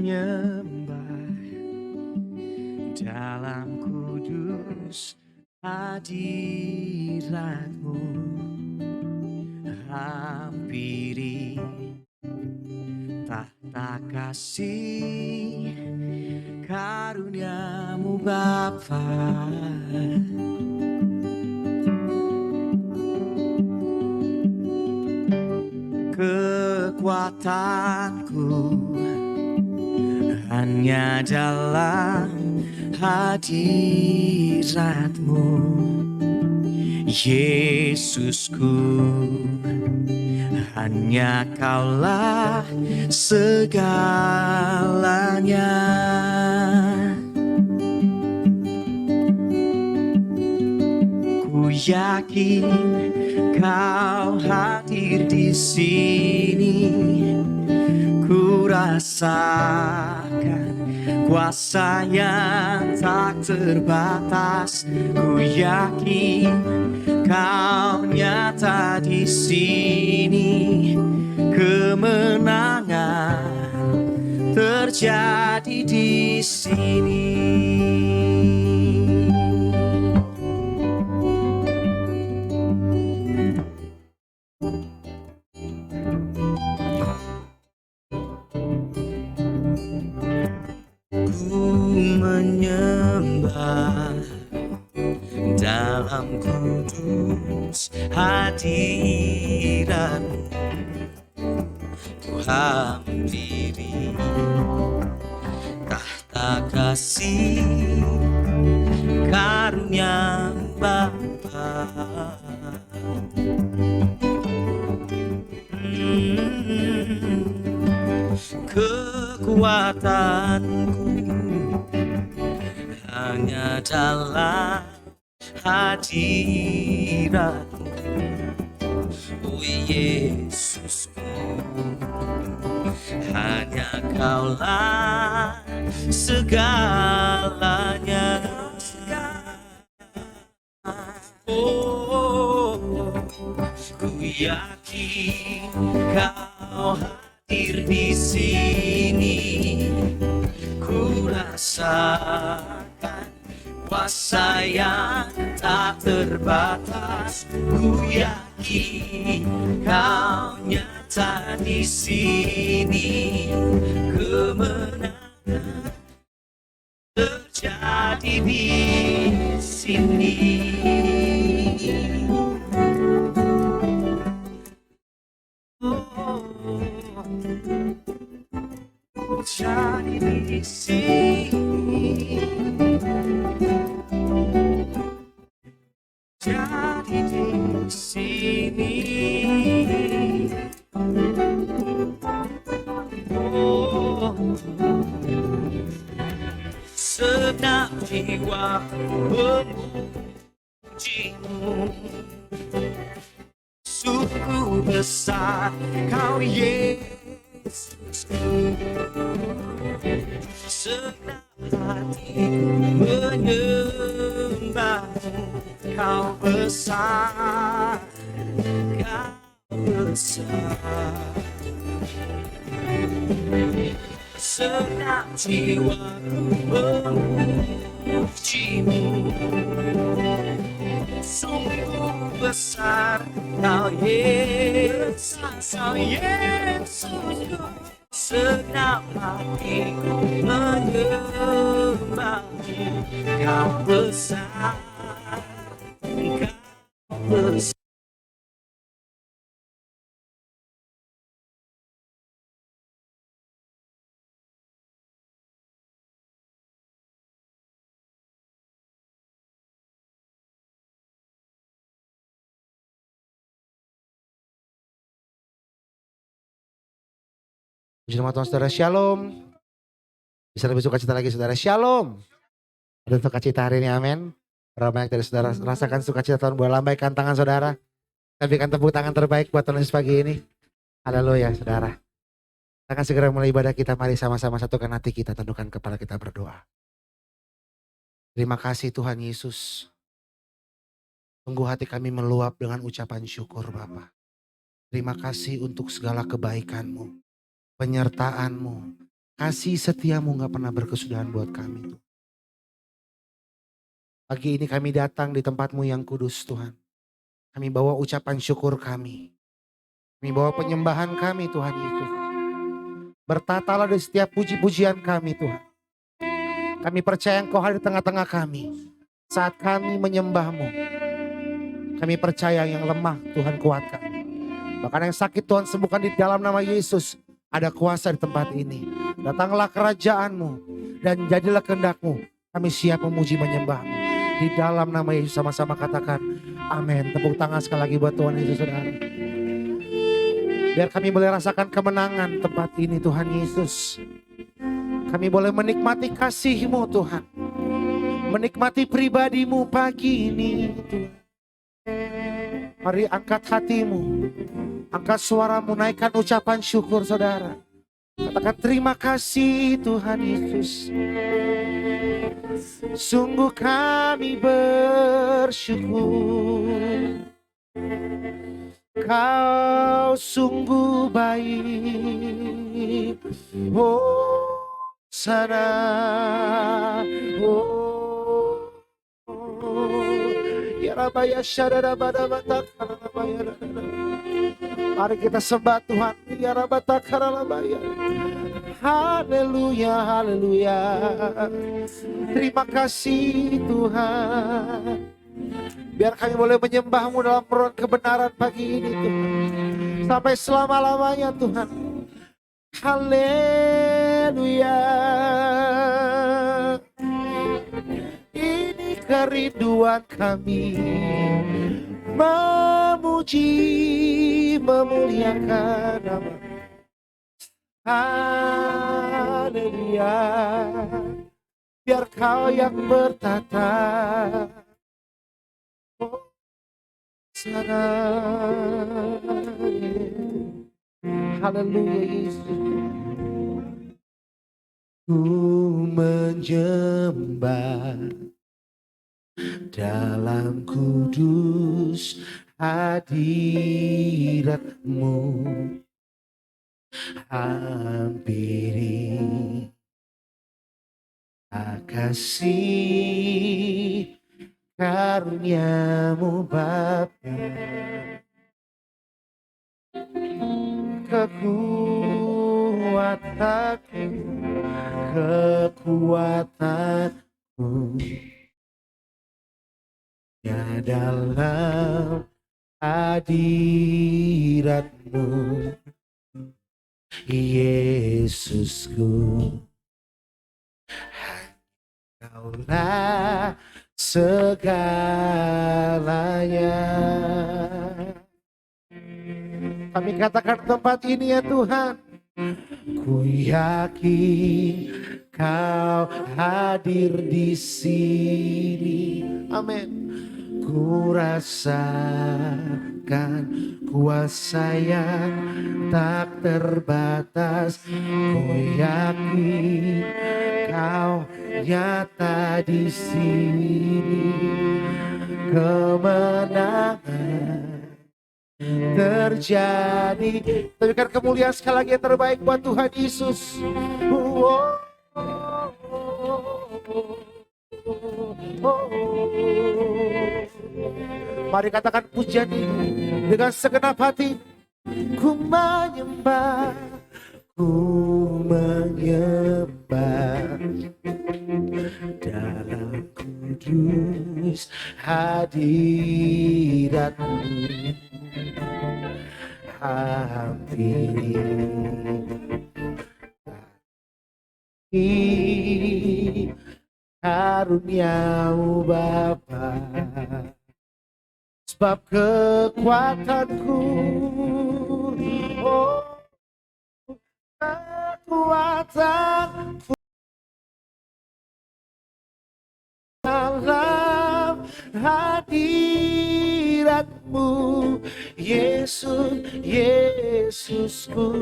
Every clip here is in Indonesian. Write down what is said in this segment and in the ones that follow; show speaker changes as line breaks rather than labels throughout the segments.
menyembah dalam kudus hadirat-Mu. Hampiri tahta kasih karunia-Mu Bapa. Kekuatanku hanya dalam hadirat-Mu, Yesusku. Hanya Kaulah segalanya. Ku yakin Kau hadir di sini. Ku rasakan kuasa yang tak terbatas. Ku yakin Kau nyata di sini. Kemenangan terjadi di sini. Menyembah dalam kudus hadirat-Mu. Ku hampiri tahta kasih karunia Bapa. Kekuatanku hanya dalam hadirat-Mu, oh Yesusku. Hanya Kaulah segalanya. Oh, ku yakin Kau hadir di sini. Ku rasakan kuasa yang tak terbatas. Ku yakin Kau nyata di sini. Kemenangan terjadi di sini. Terjadi di sini. Jadi di sini. Oh, segenap jiwa memuji-Mu. Sungguh besar Kau Yesusku. Segenap hati menyembah-Mu. Kau besar, Kau besar. Segenap jiwaku memuji-Mu. Sungguh besar Kau Yesus, Kau Yesusku. Segenap hatiku menyembah-Mu. Kau besar, Kau besar.
Puji nama Tuhan saudara, shalom. Bisa lebih sukacita lagi saudara, shalom. Ada sukacita hari ini, amin. Berapa banyak dari saudara rasakan sukacita Tuhan, boleh lambaikan tangan saudara. Kita berikan tepuk tangan terbaik buat Tuhan Yesus pagi ini. Haleluya saudara. Kita akan segera mulai ibadah kita, mari sama-sama satukan hati kita, tundukkan kepala kita berdoa. Terima kasih Tuhan Yesus. Sungguh hati kami meluap dengan ucapan syukur Bapa. Terima kasih untuk segala kebaikan-Mu, penyertaan-Mu, Kasih setiamu gak pernah berkesudahan buat kami. Pagi ini kami datang di tempat-Mu yang kudus Tuhan. Kami bawa ucapan syukur kami. Kami bawa penyembahan kami Tuhan Yesus. Bertatalah di setiap puji-pujian kami Tuhan. Kami percaya Engkau hadir di tengah-tengah kami. Saat kami menyembah-Mu. Kami percaya yang lemah Tuhan kuatkan. Bahkan yang sakit Tuhan sembuhkan di dalam nama Yesus. Ada kuasa di tempat ini. Datanglah kerajaan-Mu dan jadilah kehendak-Mu. Kami siap memuji menyembah-Mu. Di dalam nama Yesus sama-sama katakan amin. Tepuk tangan sekali lagi buat Tuhan Yesus saudara. Biar kami boleh rasakan kemenangan tempat ini Tuhan Yesus. Kami boleh menikmati kasih-Mu Tuhan. Menikmati pribadi-Mu pagi ini Tuhan. Mari angkat hatimu. Angkat suaramu, naikkan ucapan syukur saudara. Katakan terima kasih Tuhan Yesus. Sungguh kami bersyukur. Kau sungguh baik. Oh sana. Oh. Ya Rabaya syadara bada batak. Mari kita sembah Tuhan. Ya Rabatak haralabaya. Haleluya, haleluya. Terima kasih Tuhan. Biar kami boleh menyembah-Mu dalam peron kebenaran pagi ini Tuhan. Sampai selama-lamanya Tuhan. Haleluya. Ini kerinduan kami. Memuji, memuliakan nama. Haleluya. Biar Kau yang bertata. Oh, sana. Haleluya Yesus. Ku menyembah dalam kudus hadirat-Mu. Hampiri kasih karunia-Mu Bapa. Kekuatanku ya dalam hadirat-Mu Yesusku. Kaulah segalanya. Kami katakan tempat ini ya Tuhan. Ku yakin Kau hadir di sini. Amin. Ku rasakan kuasa yang tak terbatas. Ku yakin Kau nyata di sini. Kemenangan terjadi. Berikan kemuliaan sekali lagi yang terbaik buat Tuhan Yesus. Mari katakan pujian ini dengan segenap hati. Ku menyembah, ku menyembah dalam kudus hadirat-Mu. Hampiri karunia-Mu Bapa. Sebab kekuatanku, oh kekuatanku dalam hadirat-Mu Yesus, Yesusku.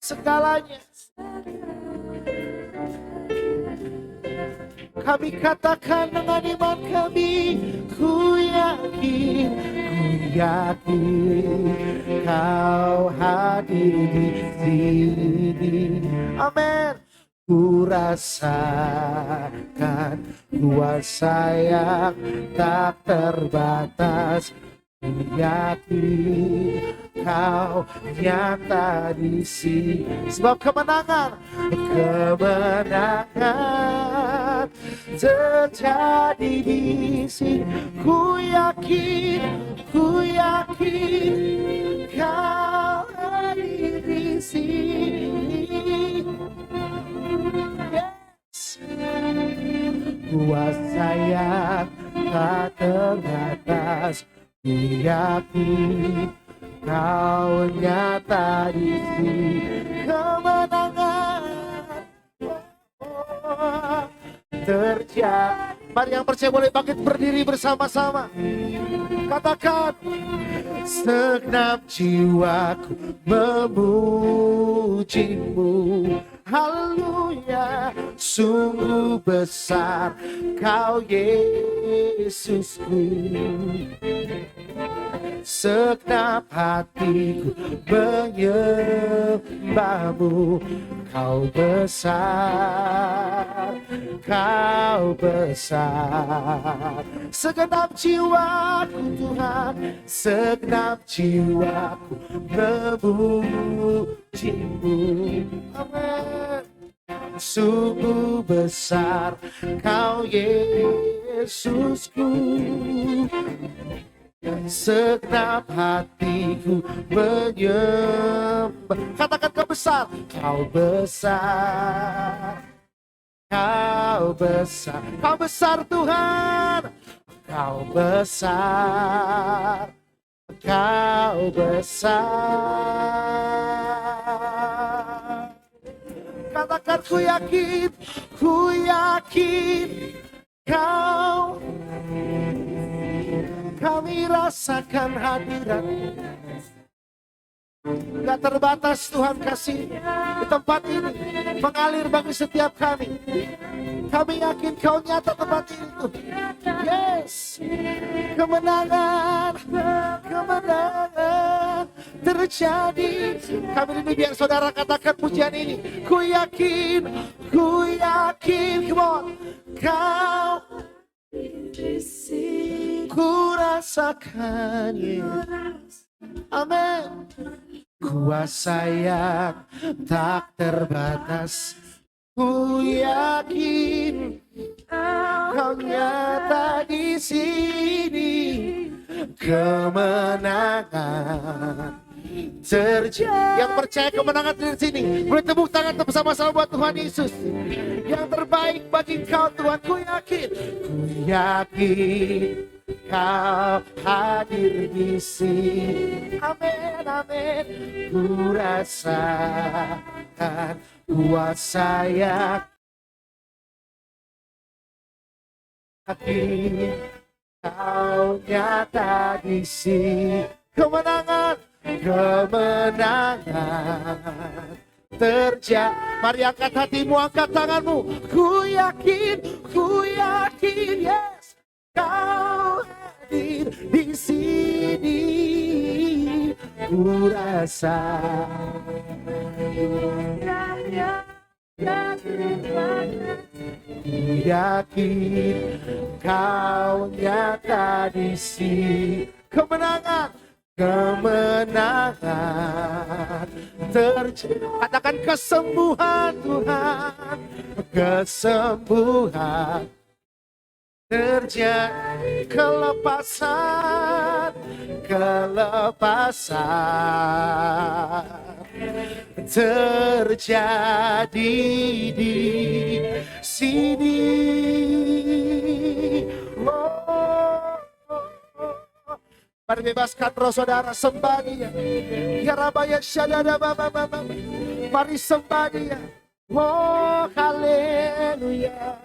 Segalanya kami katakan dengan iman kami. Ku yakin Kau hadir di sini. Amin. Ku rasakan kuasa yang tak terbatas. Ku yakin kau nyata di sini. Sebab kemenangan terjadi di sini. Ku yakin kau hadir di sini. Yes. Kuasa yang tak terbatas. Ku yakin kau nyata di sini. Kemenangan terjadi. Mari yang percaya boleh bangkit berdiri bersama-sama. Katakan, segenap jiwaku memujimu. Haleluya, sungguh besar kau Yesusku. Segenap hatiku menyembahmu. Kau besar, kau besar. Segenap jiwaku Tuhan, segenap jiwaku memujimu. Amin. Sungguh besar kau Yesusku. Segenap hatiku menyembah. Katakan kau besar. Kau besar. Kau besar. Kau besar Tuhan. Kau besar. Kau besar. Katakan ku yakin kau. Kami rasakan hadirat gak terbatas Tuhan kasih di tempat ini mengalir bagi setiap kami. Kami yakin kau nyata tempat ini Tuhan. Yes, kemenangan terjadi. Kami ini biar saudara katakan pujian ini. Ku yakin, come on. Kau ku rasakannya. Amin. Kuasa yang tak terbatas. Ku yakin kau nyata di sini. Kemenangan terjadi. Yang percaya kemenangan di sini, boleh tepuk tangan bersama-sama buat Tuhan Yesus. Yang terbaik bagi kau Tuhan, ku yakin kau hadir di sini. Amin, amin. Ku rasakan kuasa yang yakin kau nyata di sini. Kemenangan terjadi. Mari angkat hatimu, angkat tanganmu. Ku yakin, yes, kau hadir di sini. Ku rasa yakin kau nyata di sini. Kemenangan terjadi. Katakan kesembuhan Tuhan, kesembuhan terjadi. Kelepasan terjadi di sini. Mari bebaskan roh saudara, sembah Dia. Ya Rabaya Syadada Baba. Mari sembah Dia. Oh haleluya.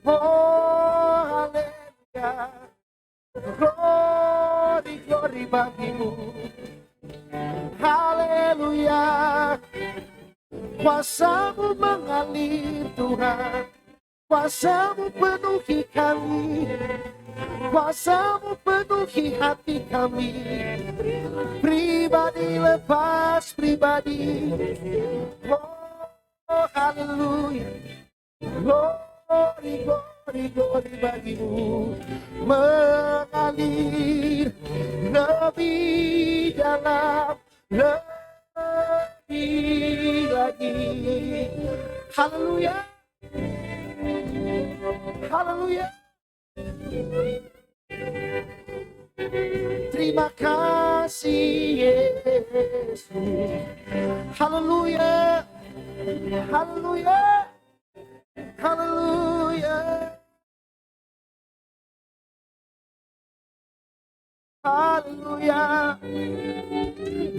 Oh haleluya. Glory bagimu. Haleluya. Kuasa-Mu mengalir Tuhan. Kuasa-Mu penuhi kami. Kuasa-Mu penuhi hati kami, pribadi lepas pribadi. Oh haleluya, glory, glory, glory bagimu, mengalir lebih dalam, lebih lagi. Haleluya, haleluya. Terima kasih Yesus. Haleluya, haleluya, haleluya, haleluya.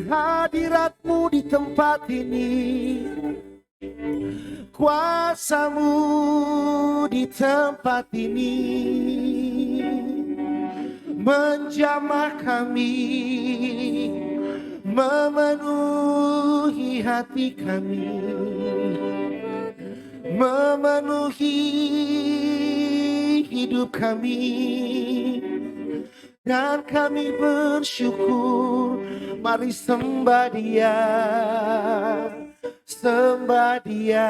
Hadirat-Mu di tempat ini, kuasa-Mu di tempat ini, menjamah kami, memenuhi hati kami, memenuhi hidup kami. Dan kami bersyukur, mari sembah Dia, sembah Dia.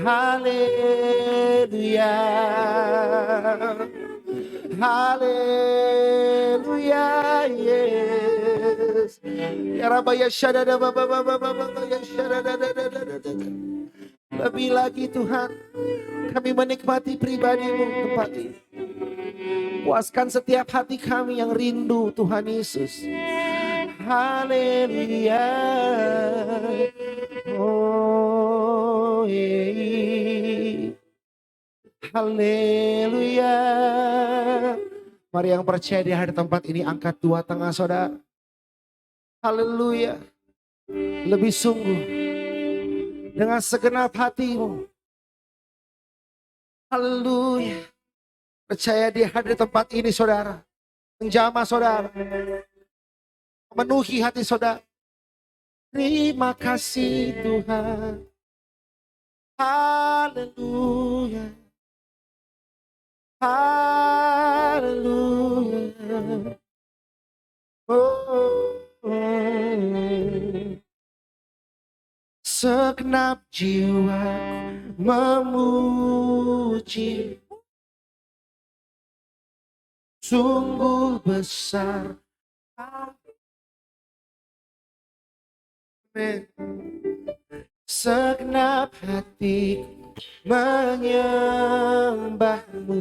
Haleluya, haleluya, yes. Ya Rabbi ya syadada baba ya syadada. Lebih lagi Tuhan, kami menikmati pribadi-Mu tempat ini. Puaskan setiap hati kami yang rindu Tuhan Yesus. Haleluya. Oh, haleluya. Mari yang percaya di hari tempat ini angkat dua tangan saudara. Haleluya. Lebih sungguh dengan segenap hatimu. Haleluya. Percaya di hari tempat ini saudara, menjamah saudara, memenuhi hati saudara. Terima kasih Tuhan. Haleluya, haleluya. Oh, segenap jiwa memuji, sungguh besar. Amin. Segenap hati menyembah-Mu,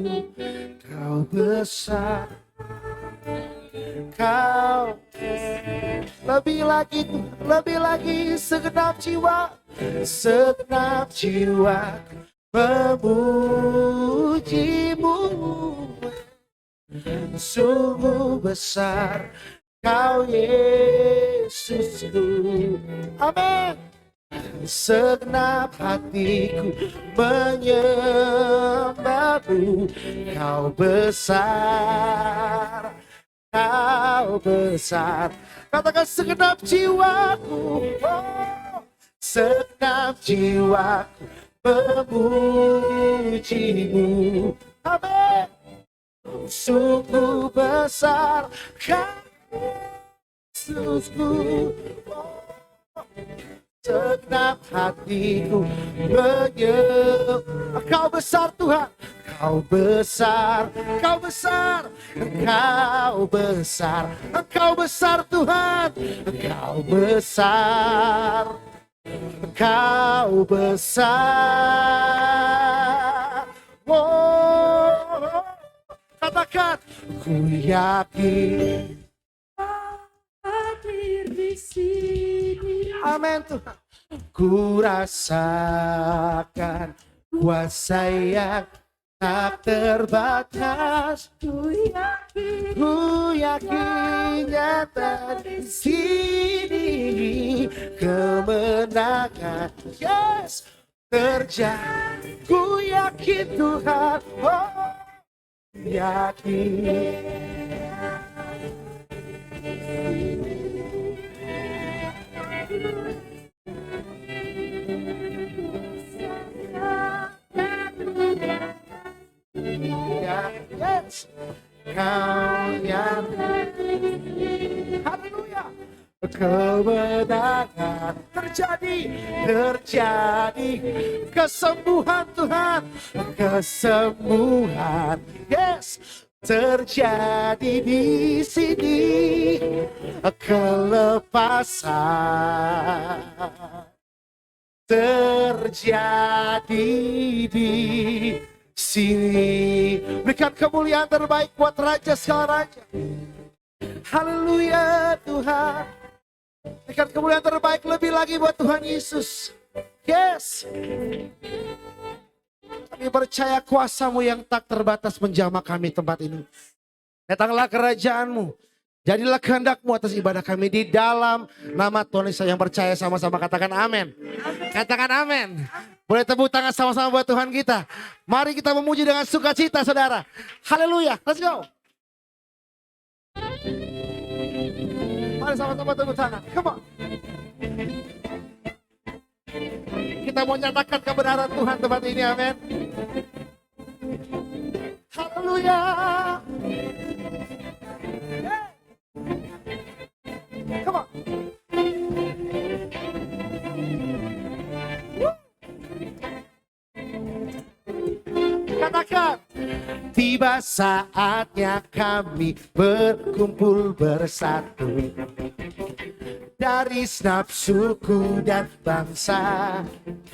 Kau besar, Kau lebih lagi, lebih lagi. Segenap jiwa memuji-Mu. Sungguh besar Kau Yesusku. Amin. Segenap hatiku menyembah-Mu, Kau besar, Kau besar. Katakan segenap jiwaku, oh, segenap jiwaku memuji-Mu. Amin. Sungguh besar Kau Yesusku, oh, segenap hatiku menyembah. Kau besar Tuhan, Kau besar, Kau besar, Engkau besar, Engkau besar Tuhan, Engkau besar, Engkau besar. Oh, katakan, ku yakin hadir di sini. Amin Tuhan. Ku rasakan kuasa yang tak terbatas. Ku yakin nyata di sini kemenangan. Yes, terjadi. Ku yakin Tuhan. Oh, yakin. Ya, yes. Kau yang haleluya. Kemenangan terjadi kesembuhan Tuhan, kesembuhan, yes, terjadi di sini, kelepasan terjadi di sini. Berikan kemuliaan terbaik buat Raja segala Raja. Haleluya Tuhan. Berikan kemuliaan terbaik lebih lagi buat Tuhan Yesus. Yes. Kami percaya kuasa-Mu yang tak terbatas menjamah kami tempat ini. Datanglah kerajaan-Mu. Jadilah kehendak-Mu atas ibadah kami di dalam nama Tuhan Yesus. Yang percaya sama-sama katakan amin. Katakan amin. Boleh tepuk tangan sama-sama buat Tuhan kita. Mari kita memuji dengan sukacita saudara. Haleluya. Let's go. Mari sama-sama tepuk tangan. Come on. Kita mau nyatakan kebenaran Tuhan tempat ini. Amin. Haleluya. Come on. Katakan. Tiba saatnya kami berkumpul bersatu dari segenap suku dan bangsa.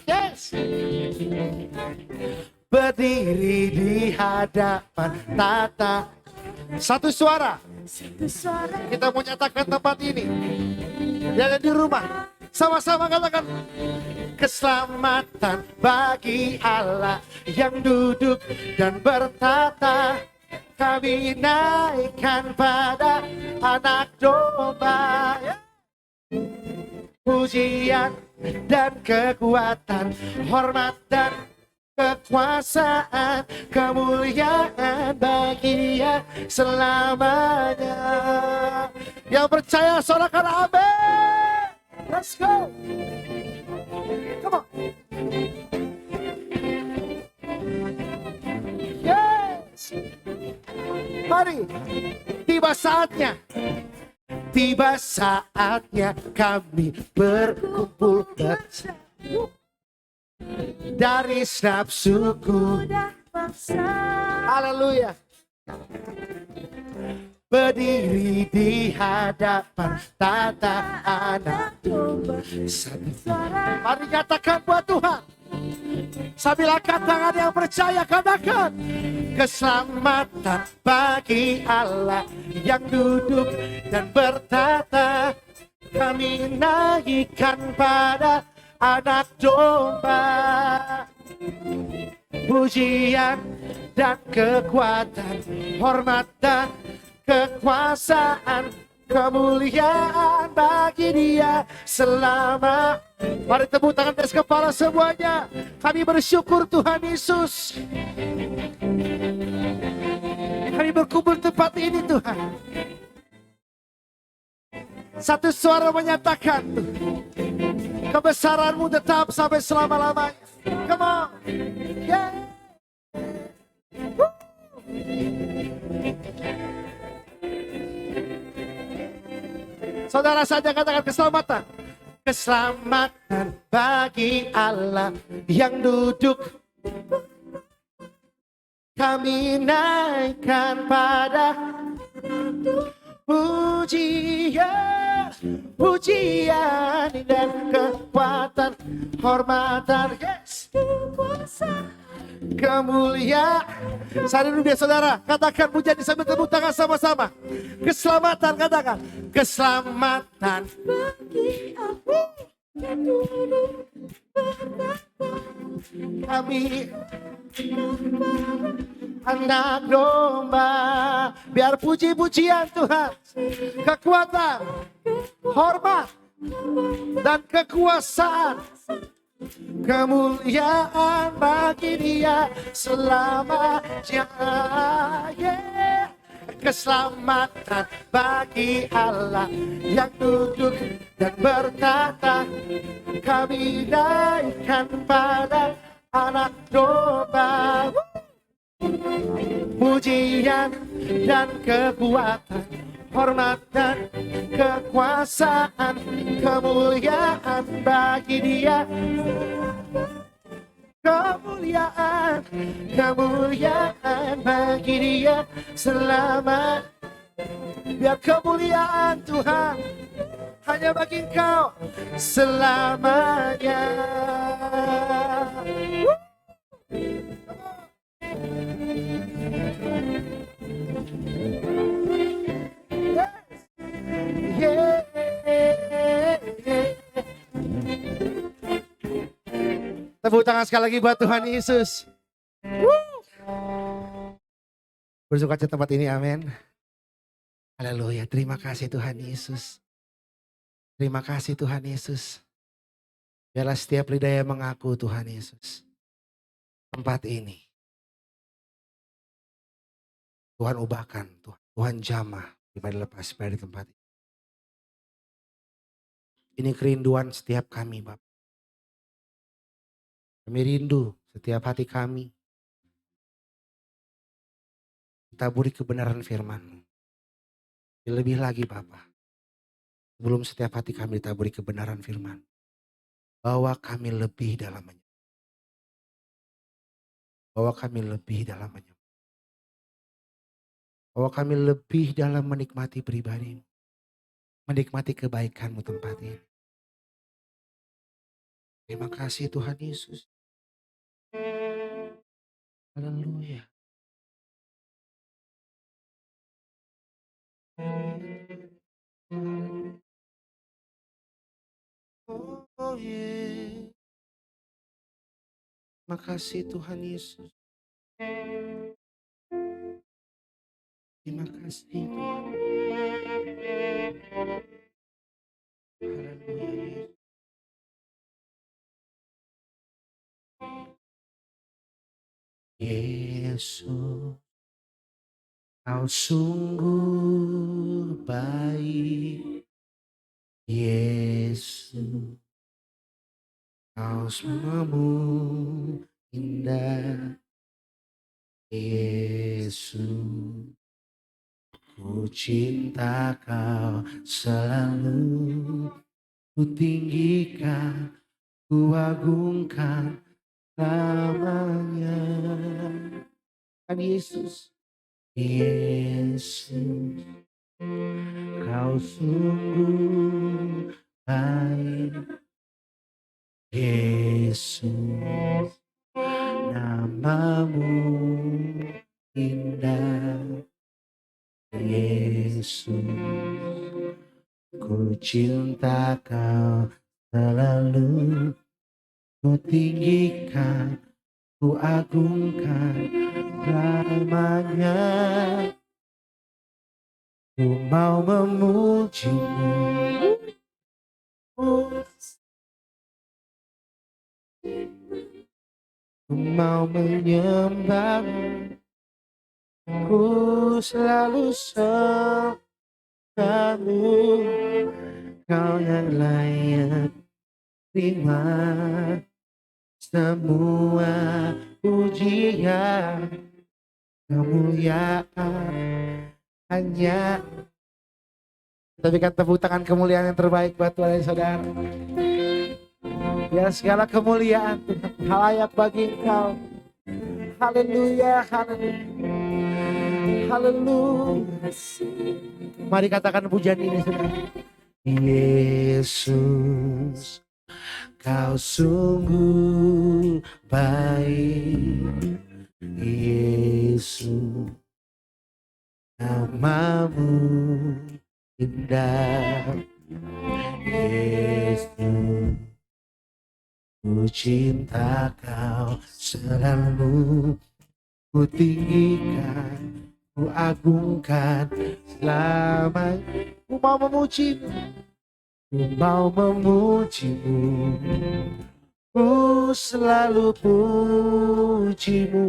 Yes. Berdiri di hadapan tata. Satu suara. Kita mau nyatakan tempat ini. Yang di rumah. Sama-sama katakan. Keselamatan bagi Allah yang duduk dan bertata. Kami naikkan pada anak domba. Pujian dan kekuatan, hormat dan kekuasaan, kemuliaan bagi Dia selamanya. Yang percaya sorakan amin. Let's go. Come on. Yes. Mari. Tiba saatnya. Tiba saatnya kami berkumpul bersama dari segenap suku dan bangsa. Haleluya. Berdiri di hadapan tata anak domba. Mari nyatakan buat Tuhan. Sambil angkat tangan yang percaya katakan. Keselamatan bagi Allah yang duduk dan bertata. Kami naikkan pada anak domba. Pujian dan kekuatan, hormat dan kekuasaan, kemuliaan bagi Dia selama. Mari tepuk tangan atas kepala semuanya. Kami bersyukur Tuhan Yesus. Kami berkumpul tempat ini Tuhan. Satu suara menyatakan kebesaran-Mu tetap sampai selama-lamanya. Come on. Yeah. Saudara saja katakan keselamatan. Keselamatan bagi Allah yang duduk. Kami naikkan pada pujian, pujian dan kekuatan, hormatan, yes, kemuliaan. Saat ini saudara, katakan pujian sambil tepuk tangan sama-sama. Keselamatan, katakan keselamatan bagi aku yang duduk kami anak domba. Biar puji-pujian Tuhan, kekuatan, hormat dan kekuasaan, kemuliaan bagi Dia selamanya. Yeah. Keselamatan bagi Allah yang duduk dan bertata. Kami naikkan pada anak domba. pujian dan kekuatan, hormat dan kekuasaan, kemuliaan bagi Dia. Kemuliaan, kemuliaan bagi Dia selama. Biar kemuliaan Tuhan hanya bagi Engkau selamanya. Yeah, yeah. Tepuk tangan sekali lagi buat Tuhan Yesus. Bersuka cita tempat ini, amin. Haleluya, terima kasih Tuhan Yesus. Terima kasih Tuhan Yesus. Biarlah setiap lidah yang mengaku Tuhan Yesus. Tempat ini Tuhan ubahkan, Tuhan jamah daripada lepas dari tempat ini. Ini kerinduan setiap kami, Bapak. Kami rindu setiap hati kami ditaburi kebenaran firman-Mu. Lebih lagi Bapak, sebelum setiap hati kami ditaburi kebenaran firman, bahwa kami lebih dalam menyembah. Bahwa kami lebih dalam menyembah. Bahwa kami lebih dalam menikmati pribadi-Mu. Menikmati kebaikan-Mu tempat ini. Terima kasih Tuhan Yesus. Haleluya. Oh yeah. Terima kasih Tuhan Yesus. Terima kasih Tuhan. Haleluya. Yesus, Kau sungguh baik. Yesus, Kau semamu indah. Yesus, ku cinta Kau selalu. Ku tinggikan, ku agungkan namanya. Kan Yesus, Yesus, Kau sungguh baik. Yesus, namamu indah. Yesus, ku cinta Kau selalu. Ku tinggikan, ku agungkan namanya. Ku mau memuji-Mu. Ku mau menyembah-Mu. Ku selalu sembah-Mu. Kau yang layak terima semua pujian, kemuliaan hanya. Kita berikan tepuk tangan kemuliaan yang terbaik buat Tuhan dan saudara. Ya segala kemuliaan Tuhan layak bagi Engkau. Haleluya, haleluya, haleluya. Mari katakan pujian ini saudara. Yesus, Kau sungguh baik. Yesus, namamu indah. Yesus, ku cinta Kau selalu. Ku tinggikan, ku agungkan selamanya. Ku mau memuji-Mu. Ku mau memuji-Mu. Ku selalu puji-Mu.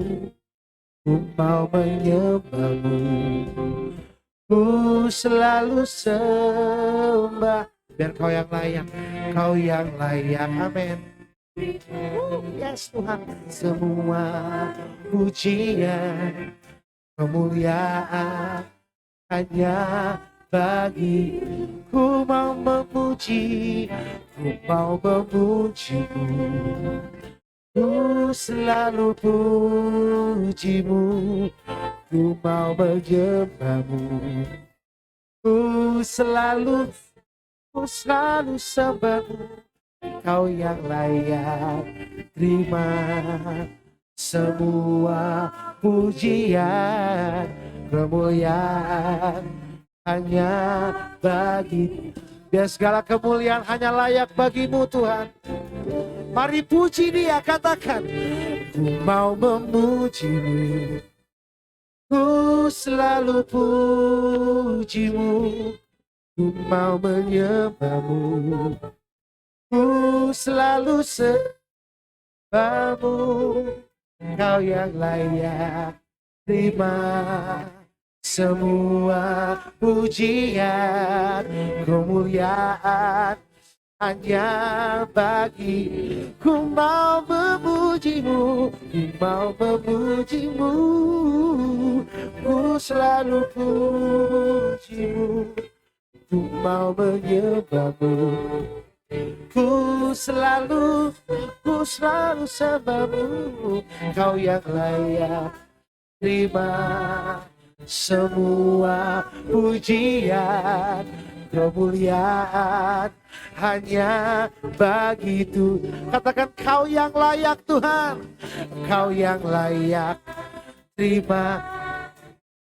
Ku mau menyembah-Mu. Ku selalu sembah. Biar Kau yang layak, Kau yang layak, amin. Yes Tuhan, semua pujian, kemuliaan hanya bagi ku mau memuji, ku mau memujimu, ku selalu pujimu, ku mau menyembahmu, ku selalu sembahmu. Kau yang layak terima semua pujian, kemuliaan hanya bagi. Biar segala kemuliaan hanya layak bagimu Tuhan. Mari puji Dia, katakan, ku mau memujimu, ku selalu pujimu, ku mau menyembahmu, ku selalu sembahmu. Kau yang layak terima semua pujian, kemuliaan hanya bagi. Ku mau memujimu, ku mau memujimu, ku selalu pujimu, ku mau menyembahmu, ku selalu sembahmu. Kau yang layak terima semua pujian, kemuliaan hanya bagi Tuhan. Katakan, kau yang layak Tuhan, kau yang layak terima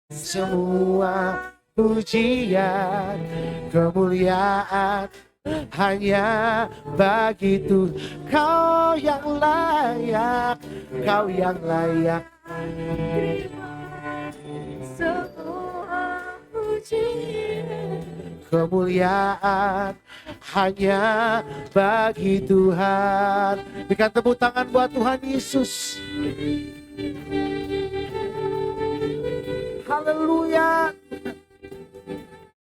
semua pujian, kemuliaan hanya bagi Tuhan. Kau yang layak, kau yang layak
semua pujian,
kemuliaan hanya bagi Tuhan. Berikan tepuk tangan buat Tuhan Yesus. Haleluya.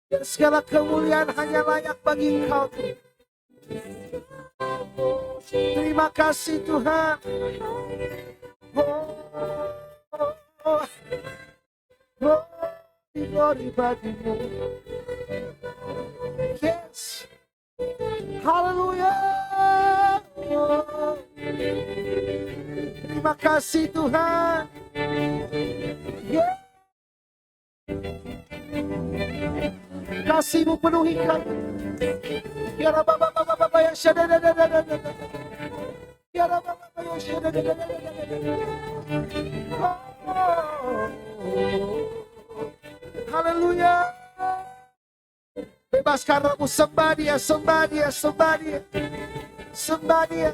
Dan segala kemuliaan hanya layak bagi Engkau. Terima kasih Tuhan. Glory bagimu. Yes. Haleluya. Terima kasih Tuhan. Yeah. Kasih-Mu penuhi kami. Ya Rabbah yang syadadadadadadada. Ya Rabbah yang syadadadadadada. Haleluya. Bebaskan rohmu, sembah Dia, sembah Dia, sembah Dia, sembah Dia.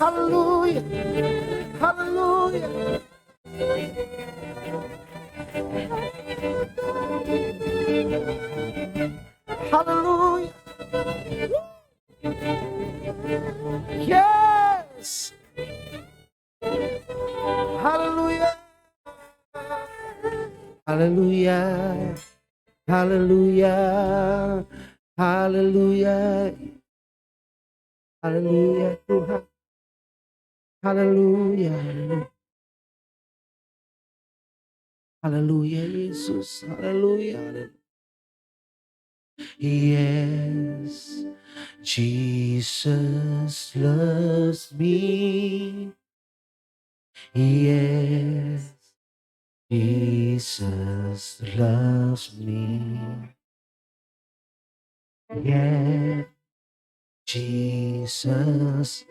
Haleluya, haleluya. Haleluya. Yes. Haleluya. Haleluya. Haleluya. Haleluya. Haleluya Tuhan. Haleluya. Haleluya Yesus. Haleluya. Yes, Jesus loves me. Yes, Jesus loves me. Yes, Jesus.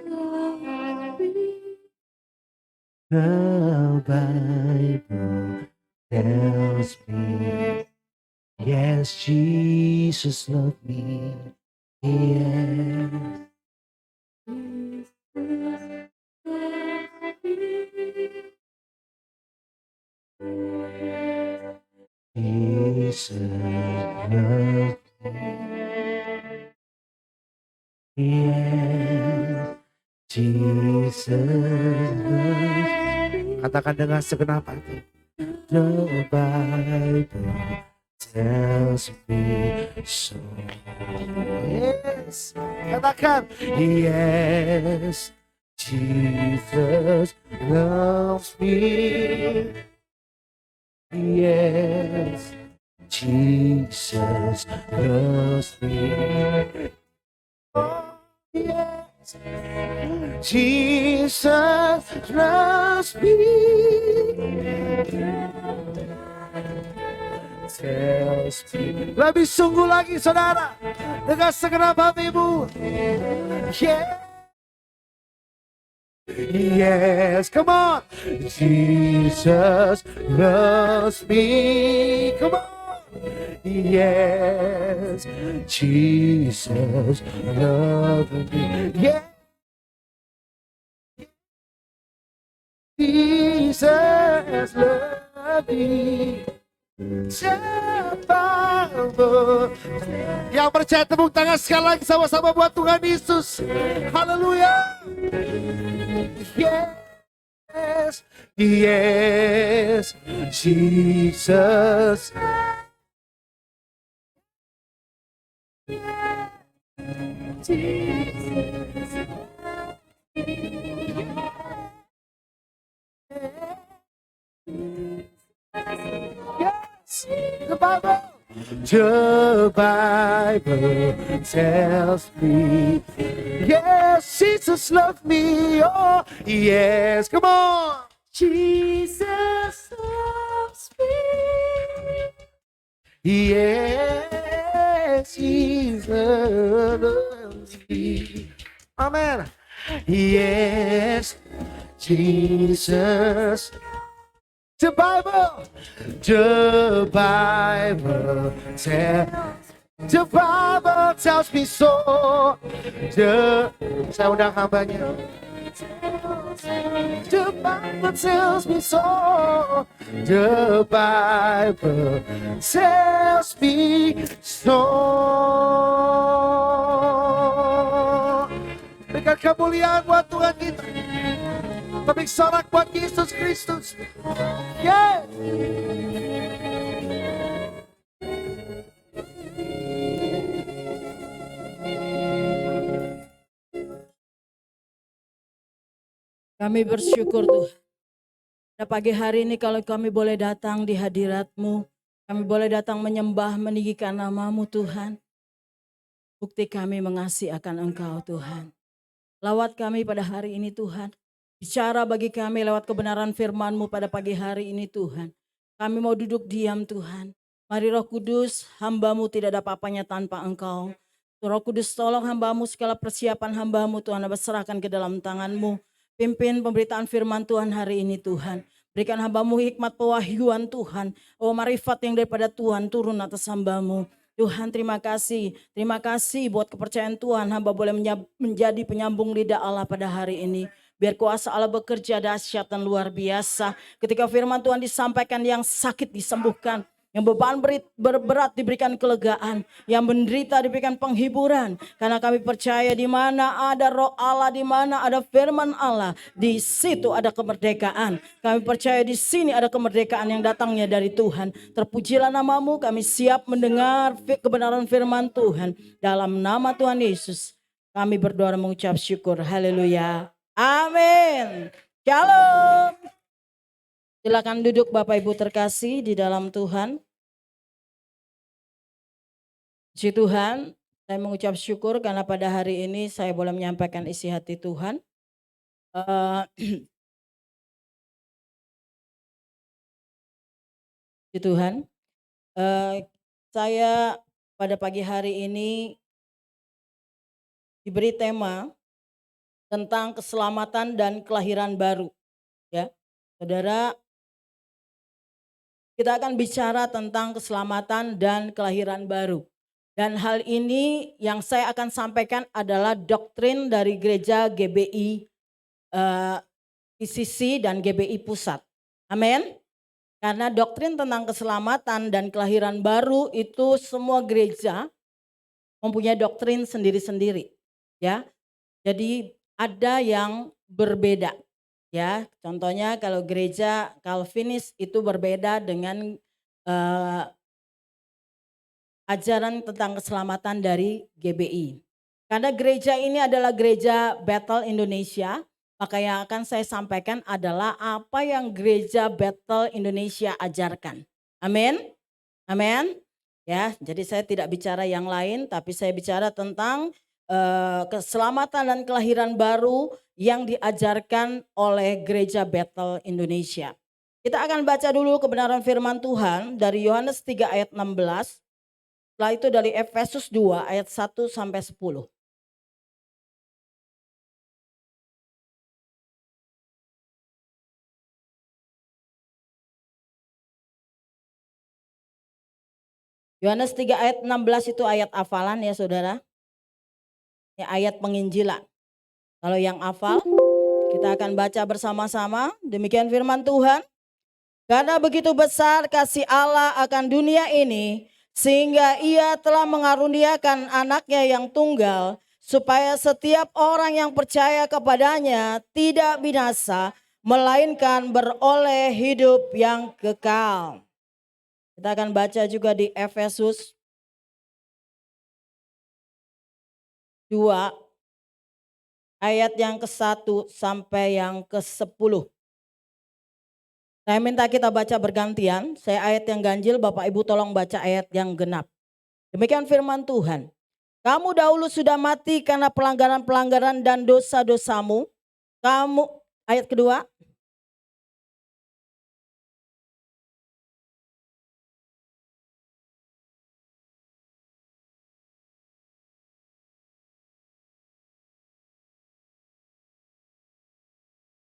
The Bible tells me. Yes, Jesus loved me. Yes. Jesus loved me. Yes. Jesus loved me. Katakan dengan segenap hati. The Bible tells me so. Yes. Katakan. Yes. Jesus loves me. Yes, Jesus loves me. Oh, yes, Jesus loves me. Tells me. Lebih sungguh lagi saudara, dengan segenap hatimu. Yeah. Yes, come on. Jesus loves me. Come on. Yes, Jesus loves me. Yeah. Jesus loves me. Yang percaya tepuk tangan sekali lagi sama-sama buat Tuhan Yesus. Haleluya. Yes, yes, Jesus. Yes, the Bible. The Bible tells me, yes, Jesus loves me. Oh, yes, come on.
Jesus loves me.
Yes, Jesus loves me. Amen. Yes, Jesus. The Bible tells me so. Saya undang hambanya. The Bible tells me so. The Bible tells me so. Berikan kemuliaan buat Tuhan kita. Tepik sorak buat Yesus Kristus. Yeah.
Kami bersyukur Tuhan. Pada pagi hari ini kalau kami boleh datang di hadirat-Mu, kami boleh datang menyembah, meninggikan nama-Mu Tuhan. Bukti kami mengasihi akan Engkau Tuhan. Lawat kami pada hari ini Tuhan. Bicara bagi kami lewat kebenaran firman-Mu pada pagi hari ini Tuhan. Kami mau duduk diam Tuhan. Mari Roh Kudus, hamba-Mu tidak ada apa-apanya tanpa Engkau. Roh Kudus tolong hamba-Mu, segala persiapan hamba-Mu Tuhan, Aba serahkan ke dalam tangan-Mu. Pimpin pemberitaan firman Tuhan hari ini Tuhan. Berikan hamba-Mu hikmat pewahyuan Tuhan. Oh marifat yang daripada Tuhan turun atas hamba-Mu. Tuhan terima kasih buat kepercayaan Tuhan. Hamba boleh menjadi penyambung lidah Allah pada hari ini. Biar kuasa Allah bekerja dahsyat dan luar biasa. Ketika firman Tuhan disampaikan, yang sakit disembuhkan. Yang beban berat diberikan kelegaan, yang menderita diberikan penghiburan. Karena kami percaya di mana ada Roh Allah, di mana ada firman Allah, di situ ada kemerdekaan. Kami percaya di sini ada kemerdekaan yang datangnya dari Tuhan. Terpujilah nama-Mu, kami siap mendengar kebenaran firman Tuhan. Dalam nama Tuhan Yesus, kami berdoa dan mengucap syukur. Haleluya. Amin. Shalom. Silakan duduk Bapak Ibu terkasih di dalam Tuhan. Puji Tuhan, saya mengucap syukur karena pada hari ini saya boleh menyampaikan isi hati Tuhan. Puji Tuhan, saya pada pagi hari ini diberi tema tentang keselamatan dan kelahiran baru. Ya, saudara, kita akan bicara tentang keselamatan dan kelahiran baru. Dan hal ini yang saya akan sampaikan adalah doktrin dari gereja GBI ICC dan GBI Pusat. Amin. Karena doktrin tentang keselamatan dan kelahiran baru itu semua gereja mempunyai doktrin sendiri-sendiri. Ya, jadi ada yang berbeda. Ya, contohnya kalau gereja Calvinis itu berbeda dengan ajaran tentang keselamatan dari GBI. Karena gereja ini adalah gereja Bethel Indonesia, Maka yang akan saya sampaikan adalah apa yang Gereja Bethel Indonesia ajarkan. Amin. Amin. Ya, jadi saya tidak bicara yang lain, tapi saya bicara tentang keselamatan dan kelahiran baru yang diajarkan oleh Gereja Bethel Indonesia. Kita akan baca dulu kebenaran firman Tuhan dari Yohanes 3 ayat 16. Setelah itu dari Efesus 2 ayat 1 sampai 10. Yohanes 3 ayat 16 itu ayat hafalan ya saudara. Ini ayat penginjilan. Kalau yang hafal kita akan baca bersama-sama. Demikian firman Tuhan. Karena begitu besar kasih Allah akan dunia ini, sehingga ia telah mengaruniakan anaknya yang tunggal, supaya setiap orang yang percaya kepadanya tidak binasa, melainkan beroleh hidup yang kekal. Kita akan baca juga di Efesus 2 ayat yang ke-1 sampai yang ke-10. Saya minta kita baca bergantian, saya ayat yang ganjil, Bapak Ibu tolong baca ayat yang genap. Demikian firman Tuhan. Kamu dahulu sudah mati karena pelanggaran-pelanggaran dan dosa-dosamu. Ayat kedua.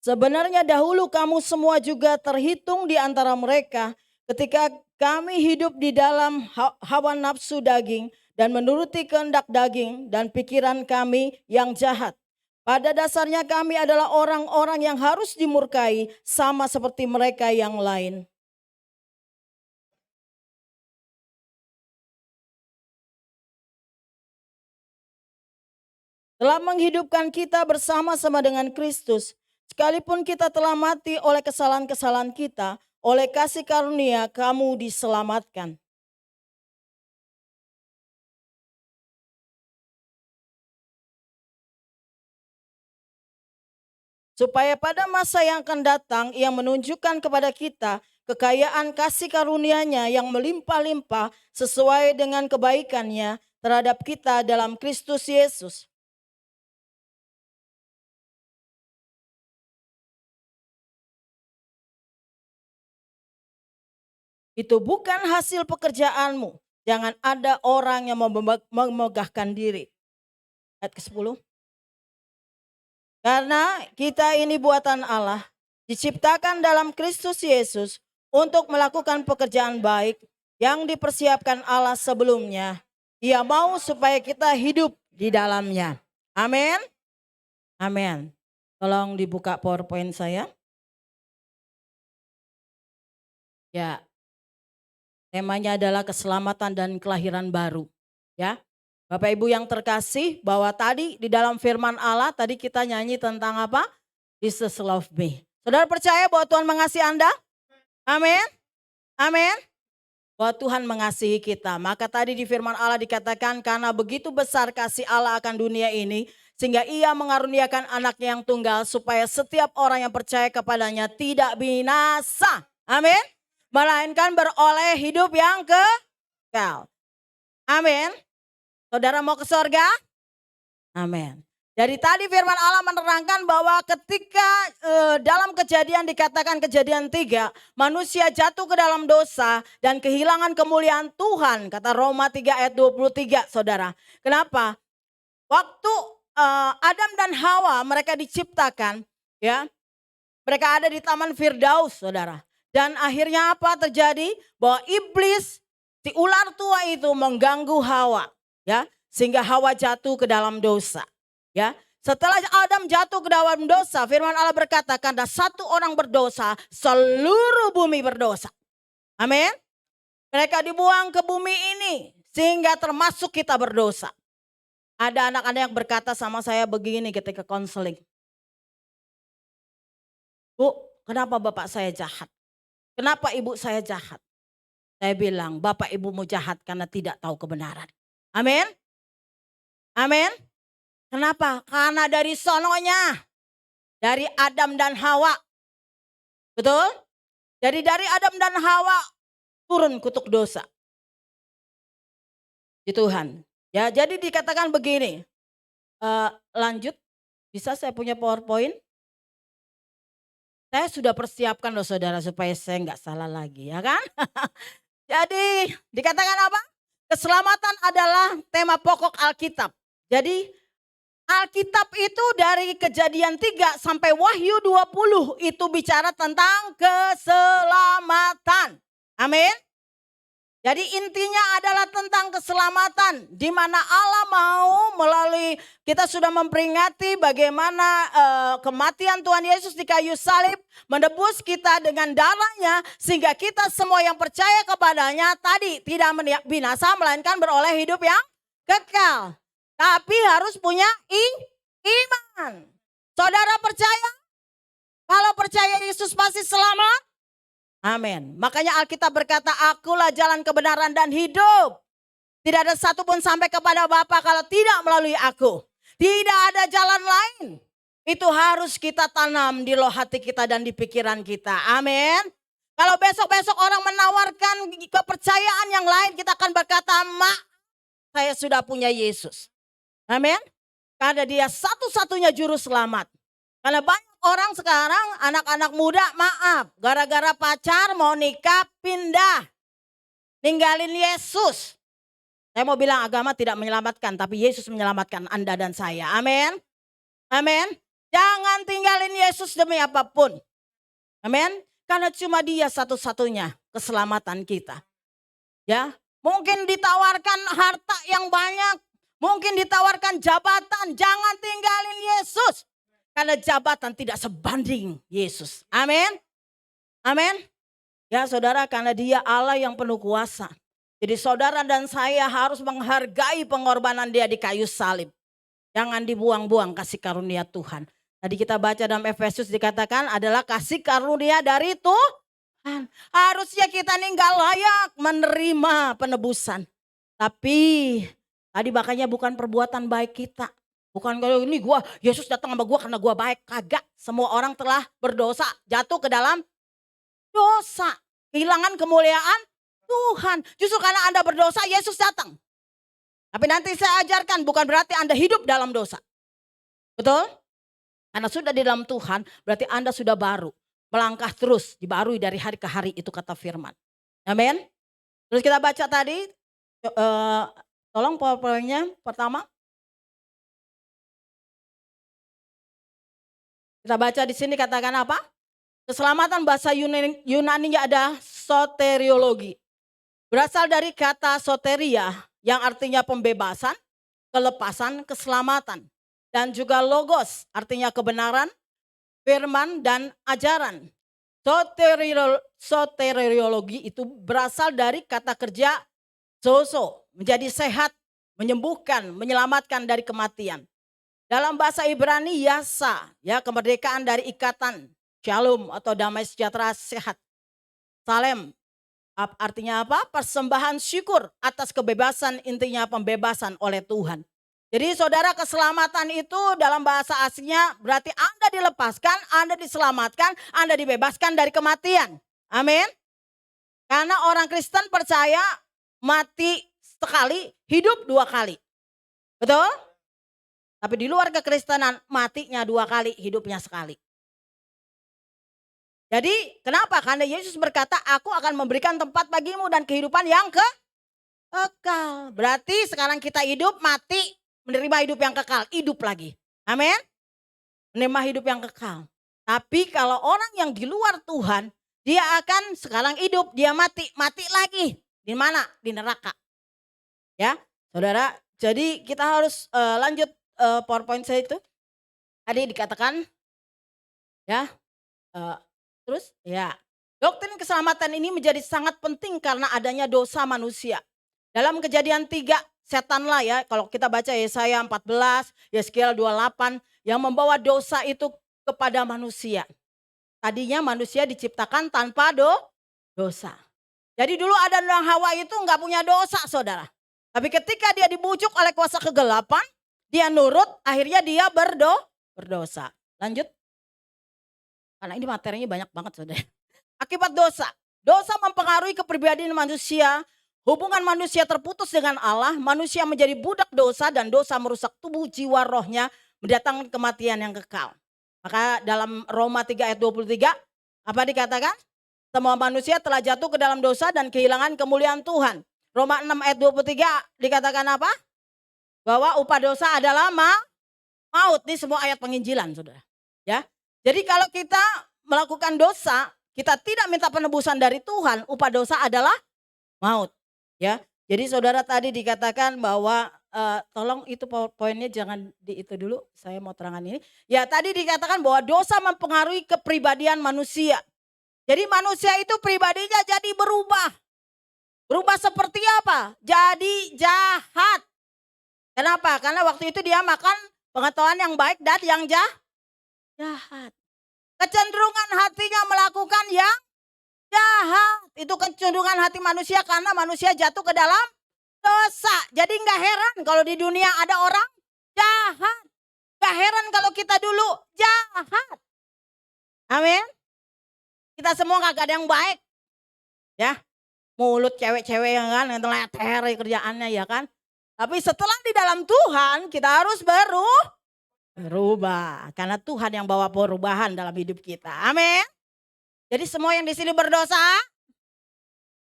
Sebenarnya dahulu kamu semua juga terhitung di antara mereka ketika kami hidup di dalam hawa nafsu daging dan menuruti kehendak daging dan pikiran kami yang jahat. Pada dasarnya kami adalah orang-orang yang harus dimurkai sama seperti mereka yang lain. Telah menghidupkan kita bersama-sama dengan Kristus. Sekalipun kita telah mati oleh kesalahan-kesalahan kita, oleh kasih karunia kamu diselamatkan. Supaya pada masa yang akan datang ia menunjukkan kepada kita kekayaan kasih karunia-Nya yang melimpah-limpah sesuai dengan kebaikan-Nya terhadap kita dalam Kristus Yesus. Itu bukan hasil pekerjaanmu. Jangan ada orang yang memegahkan diri. Ayat ke-10. Karena kita ini buatan Allah, diciptakan dalam Kristus Yesus untuk melakukan pekerjaan baik yang dipersiapkan Allah sebelumnya. Ia mau supaya kita hidup di dalamnya. Amin. Amin. Tolong dibuka PowerPoint saya. Ya. Temanya adalah keselamatan dan kelahiran baru. Ya, Bapak Ibu yang terkasih, bahwa tadi di dalam firman Allah tadi kita nyanyi tentang apa? Jesus love me. Saudara percaya bahwa Tuhan mengasihi Anda? Amin. Amin. Bahwa Tuhan mengasihi kita. Maka tadi di firman Allah dikatakan karena begitu besar kasih Allah akan dunia ini, sehingga ia mengaruniakan anaknya yang tunggal supaya setiap orang yang percaya kepadanya tidak binasa. Amin. Melainkan beroleh hidup yang kekal. Amin. Saudara mau ke surga? Amin. Dari tadi firman Allah menerangkan bahwa ketika dalam kejadian dikatakan kejadian 3, manusia jatuh ke dalam dosa dan kehilangan kemuliaan Tuhan. Kata Roma 3 ayat 23 saudara. Kenapa? Waktu Adam dan Hawa mereka diciptakan, ya, mereka ada di Taman Firdaus saudara. Dan akhirnya apa terjadi? Bahwa iblis, si ular tua itu mengganggu Hawa, ya, sehingga Hawa jatuh ke dalam dosa, ya. Setelah Adam jatuh ke dalam dosa, firman Allah berkata, karena satu orang berdosa, seluruh bumi berdosa. Amin. Mereka dibuang ke bumi ini sehingga termasuk kita berdosa. Ada anak-anak yang berkata sama saya begini ketika konseling. Bu, kenapa bapak saya jahat? Kenapa ibu saya jahat? Saya bilang, bapak ibumu jahat karena tidak tahu kebenaran. Amin. Amin. Kenapa? Karena dari sononya Dari Adam dan Hawa. Betul? Jadi dari Adam dan Hawa turun kutuk dosa. Di Tuhan. Ya, jadi dikatakan begini. Lanjut, bisa saya punya PowerPoint? Saya sudah persiapkan loh saudara supaya saya nggak salah lagi, ya kan? Jadi dikatakan apa? Keselamatan adalah tema pokok Alkitab. Jadi Alkitab itu dari Kejadian 3 sampai Wahyu 20 itu bicara tentang keselamatan. Amin. Jadi intinya adalah tentang keselamatan, di mana Allah mau melalui kita sudah memperingati bagaimana kematian Tuhan Yesus di kayu salib menebus kita dengan darahnya, sehingga kita semua yang percaya kepadanya tadi tidak binasa melainkan beroleh hidup yang kekal. Tapi harus punya iman. Saudara percaya? Kalau percaya Yesus pasti selamat? Amin. Makanya Alkitab berkata, akulah jalan kebenaran dan hidup. Tidak ada satupun sampai kepada Bapa kalau tidak melalui aku. Tidak ada jalan lain. Itu harus kita tanam di loh hati kita dan di pikiran kita. Amin. Kalau besok-besok orang menawarkan kepercayaan yang lain, kita akan berkata, saya sudah punya Yesus. Amin. Karena dia satu-satunya juru selamat. Karena banyak orang sekarang, anak-anak muda maaf, gara-gara pacar mau nikah pindah. Ninggalin Yesus. Saya mau bilang agama tidak menyelamatkan, tapi Yesus menyelamatkan Anda dan saya. Amin. Amin. Jangan tinggalin Yesus demi apapun. Amin. Karena cuma dia satu-satunya keselamatan kita. Ya, mungkin ditawarkan harta yang banyak, mungkin ditawarkan jabatan, jangan tinggalin Yesus. Karena jabatan tidak sebanding Yesus. Amin. Amin. Ya saudara, karena dia Allah yang penuh kuasa. Jadi saudara dan saya harus menghargai pengorbanan dia di kayu salib. Jangan dibuang-buang kasih karunia Tuhan. Tadi kita baca dalam Efesus dikatakan adalah kasih karunia dari Tuhan. Harusnya kita ini gak layak menerima penebusan. Tapi tadi makanya bukan perbuatan baik kita. Bukan kalau ini Yesus datang sama karena baik. Kagak, semua orang telah berdosa, jatuh ke dalam dosa. Kehilangan kemuliaan Tuhan. Justru karena Anda berdosa, Yesus datang. Tapi nanti saya ajarkan bukan berarti Anda hidup dalam dosa. Betul? Karena sudah di dalam Tuhan, berarti Anda sudah baru. Melangkah terus, dibarui dari hari ke hari, itu kata firman. Amin. Terus kita baca tadi, tolong powerpointnya pertama. Kita baca di sini katakan apa? Keselamatan bahasa Yunani-nya ada soteriologi. Berasal dari kata soteria yang artinya pembebasan, kelepasan, keselamatan. Dan juga logos artinya kebenaran, firman dan ajaran. Soteriologi itu berasal dari kata kerja soso, menjadi sehat, menyembuhkan, menyelamatkan dari kematian. Dalam bahasa Ibrani yasa, ya kemerdekaan dari ikatan, shalom atau damai sejahtera sehat. Salem artinya apa? Persembahan syukur atas kebebasan, intinya pembebasan oleh Tuhan. Jadi saudara, keselamatan itu dalam bahasa aslinya berarti Anda dilepaskan, Anda diselamatkan, Anda dibebaskan dari kematian. Amin. Karena orang Kristen percaya mati sekali, hidup 2 kali. Betul? Tapi di luar kekristenan matinya 2 kali, hidupnya sekali. Jadi kenapa? Karena Yesus berkata, aku akan memberikan tempat bagimu dan kehidupan yang kekal. Berarti sekarang kita hidup, mati, menerima hidup yang kekal, hidup lagi. Amin. Menerima hidup yang kekal. Tapi kalau orang yang di luar Tuhan, dia akan sekarang hidup, dia mati lagi. Di mana? Di neraka. Ya, saudara. Jadi kita harus lanjut PowerPoint saya itu. Tadi dikatakan, ya, terus ya. Doktrin keselamatan ini menjadi sangat penting karena adanya dosa manusia. Dalam Kejadian 3, setanlah ya, kalau kita baca Yesaya 14, Yeskiel 28, yang membawa dosa itu kepada manusia. Tadinya manusia diciptakan tanpa dosa. Jadi dulu Adam dan Hawa itu enggak punya dosa saudara. Tapi ketika dia dibujuk oleh kuasa kegelapan, dia nurut, akhirnya dia berdosa. Lanjut. Karena ini materinya banyak banget saudara. Akibat dosa. Dosa mempengaruhi kepribadian manusia. Hubungan manusia terputus dengan Allah. Manusia menjadi budak dosa dan dosa merusak tubuh, jiwa, rohnya. Mendatangkan kematian yang kekal. Maka dalam Roma 3 ayat 23. Apa dikatakan? Semua manusia telah jatuh ke dalam dosa dan kehilangan kemuliaan Tuhan. Roma 6 ayat 23 dikatakan apa? Bahwa upah dosa adalah maut. Ini semua ayat penginjilan saudara. Ya. Jadi kalau kita melakukan dosa, kita tidak minta penebusan dari Tuhan, upah dosa adalah maut. Ya. Jadi saudara tadi dikatakan bahwa tolong itu poinnya jangan di itu dulu, saya mau terangkan ini. Ya tadi dikatakan bahwa dosa mempengaruhi kepribadian manusia. Jadi manusia itu pribadinya jadi berubah. Berubah seperti apa? Jadi jahat. Kenapa? Karena waktu itu dia makan pengetahuan yang baik dan yang jahat. Kecenderungan hatinya melakukan yang jahat. Itu kecenderungan hati manusia karena manusia jatuh ke dalam dosa. Jadi gak heran kalau di dunia ada orang jahat. Gak heran kalau kita dulu jahat. Amin. Kita semua gak ada yang baik. Ya. Mulut cewek-cewek yang kan leter kerjaannya ya kan. Tapi setelah di dalam Tuhan kita harus berubah. Karena Tuhan yang bawa perubahan dalam hidup kita. Amin. Jadi semua yang di sini berdosa.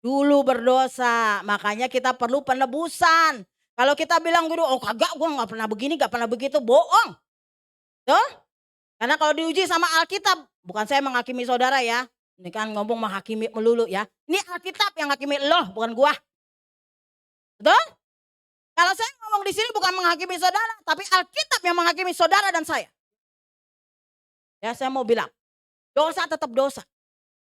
Dulu berdosa. Makanya kita perlu penebusan. Kalau kita bilang gitu, oh kagak gue gak pernah begini, gak pernah begitu. Bohong. Tuh. Karena kalau diuji sama Alkitab. Bukan saya menghakimi saudara ya. Ini kan ngomong menghakimi melulu ya. Ini Alkitab yang hakimi loh, bukan gua. Betul? Kalau saya ngomong di sini bukan menghakimi saudara, tapi Alkitab yang menghakimi saudara dan saya. Ya, saya mau bilang, dosa tetap dosa.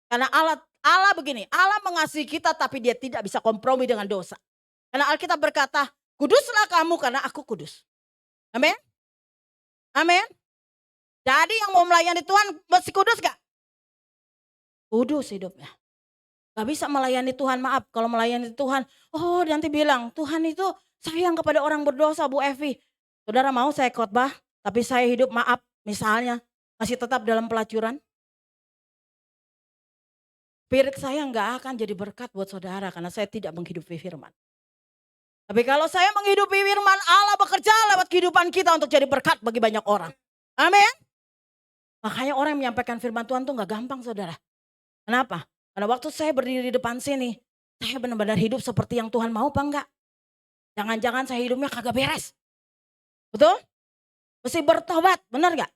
Karena Allah begini, Allah mengasihi kita tapi dia tidak bisa kompromi dengan dosa. Karena Alkitab berkata, kuduslah kamu karena aku kudus. Amin? Amin? Jadi yang mau melayani Tuhan mesti kudus gak? Kudus hidupnya. Gak bisa melayani Tuhan, maaf. Kalau melayani Tuhan, oh nanti bilang, Tuhan itu sayang kepada orang berdosa Bu Evi. Saudara mau saya khotbah, tapi saya hidup maaf misalnya masih tetap dalam pelacuran. Spirit saya gak akan jadi berkat buat saudara karena saya tidak menghidupi firman. Tapi kalau saya menghidupi firman, Allah bekerja lewat kehidupan kita untuk jadi berkat bagi banyak orang. Amin. Makanya orang yang menyampaikan firman Tuhan tuh gak gampang saudara. Kenapa? Karena waktu saya berdiri di depan sini, saya benar-benar hidup seperti yang Tuhan mau apa enggak? Jangan-jangan saya hidupnya kagak beres. Betul? Mesti bertobat, benar gak?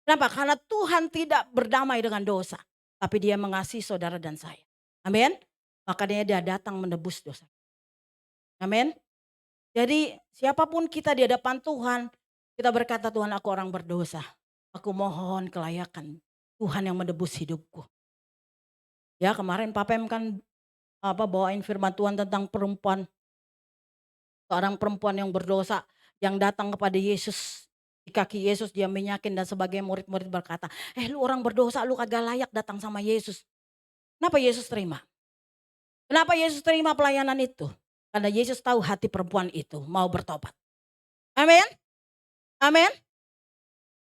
Kenapa? Karena Tuhan tidak berdamai dengan dosa. Tapi dia mengasihi saudara dan saya. Amin? Makanya dia datang menebus dosa. Amin? Jadi siapapun kita di hadapan Tuhan, kita berkata Tuhan aku orang berdosa. Aku mohon kelayakan Tuhan yang menebus hidupku. Ya kemarin Papa kan bawain firman Tuhan tentang perempuan. Seorang perempuan yang berdosa yang datang kepada Yesus. Di kaki Yesus dia minyakin dan sebagai murid-murid berkata. Lu orang berdosa lu kagak layak datang sama Yesus. Kenapa Yesus terima? Kenapa Yesus terima pelayanan itu? Karena Yesus tahu hati perempuan itu mau bertobat. Amin. Amin.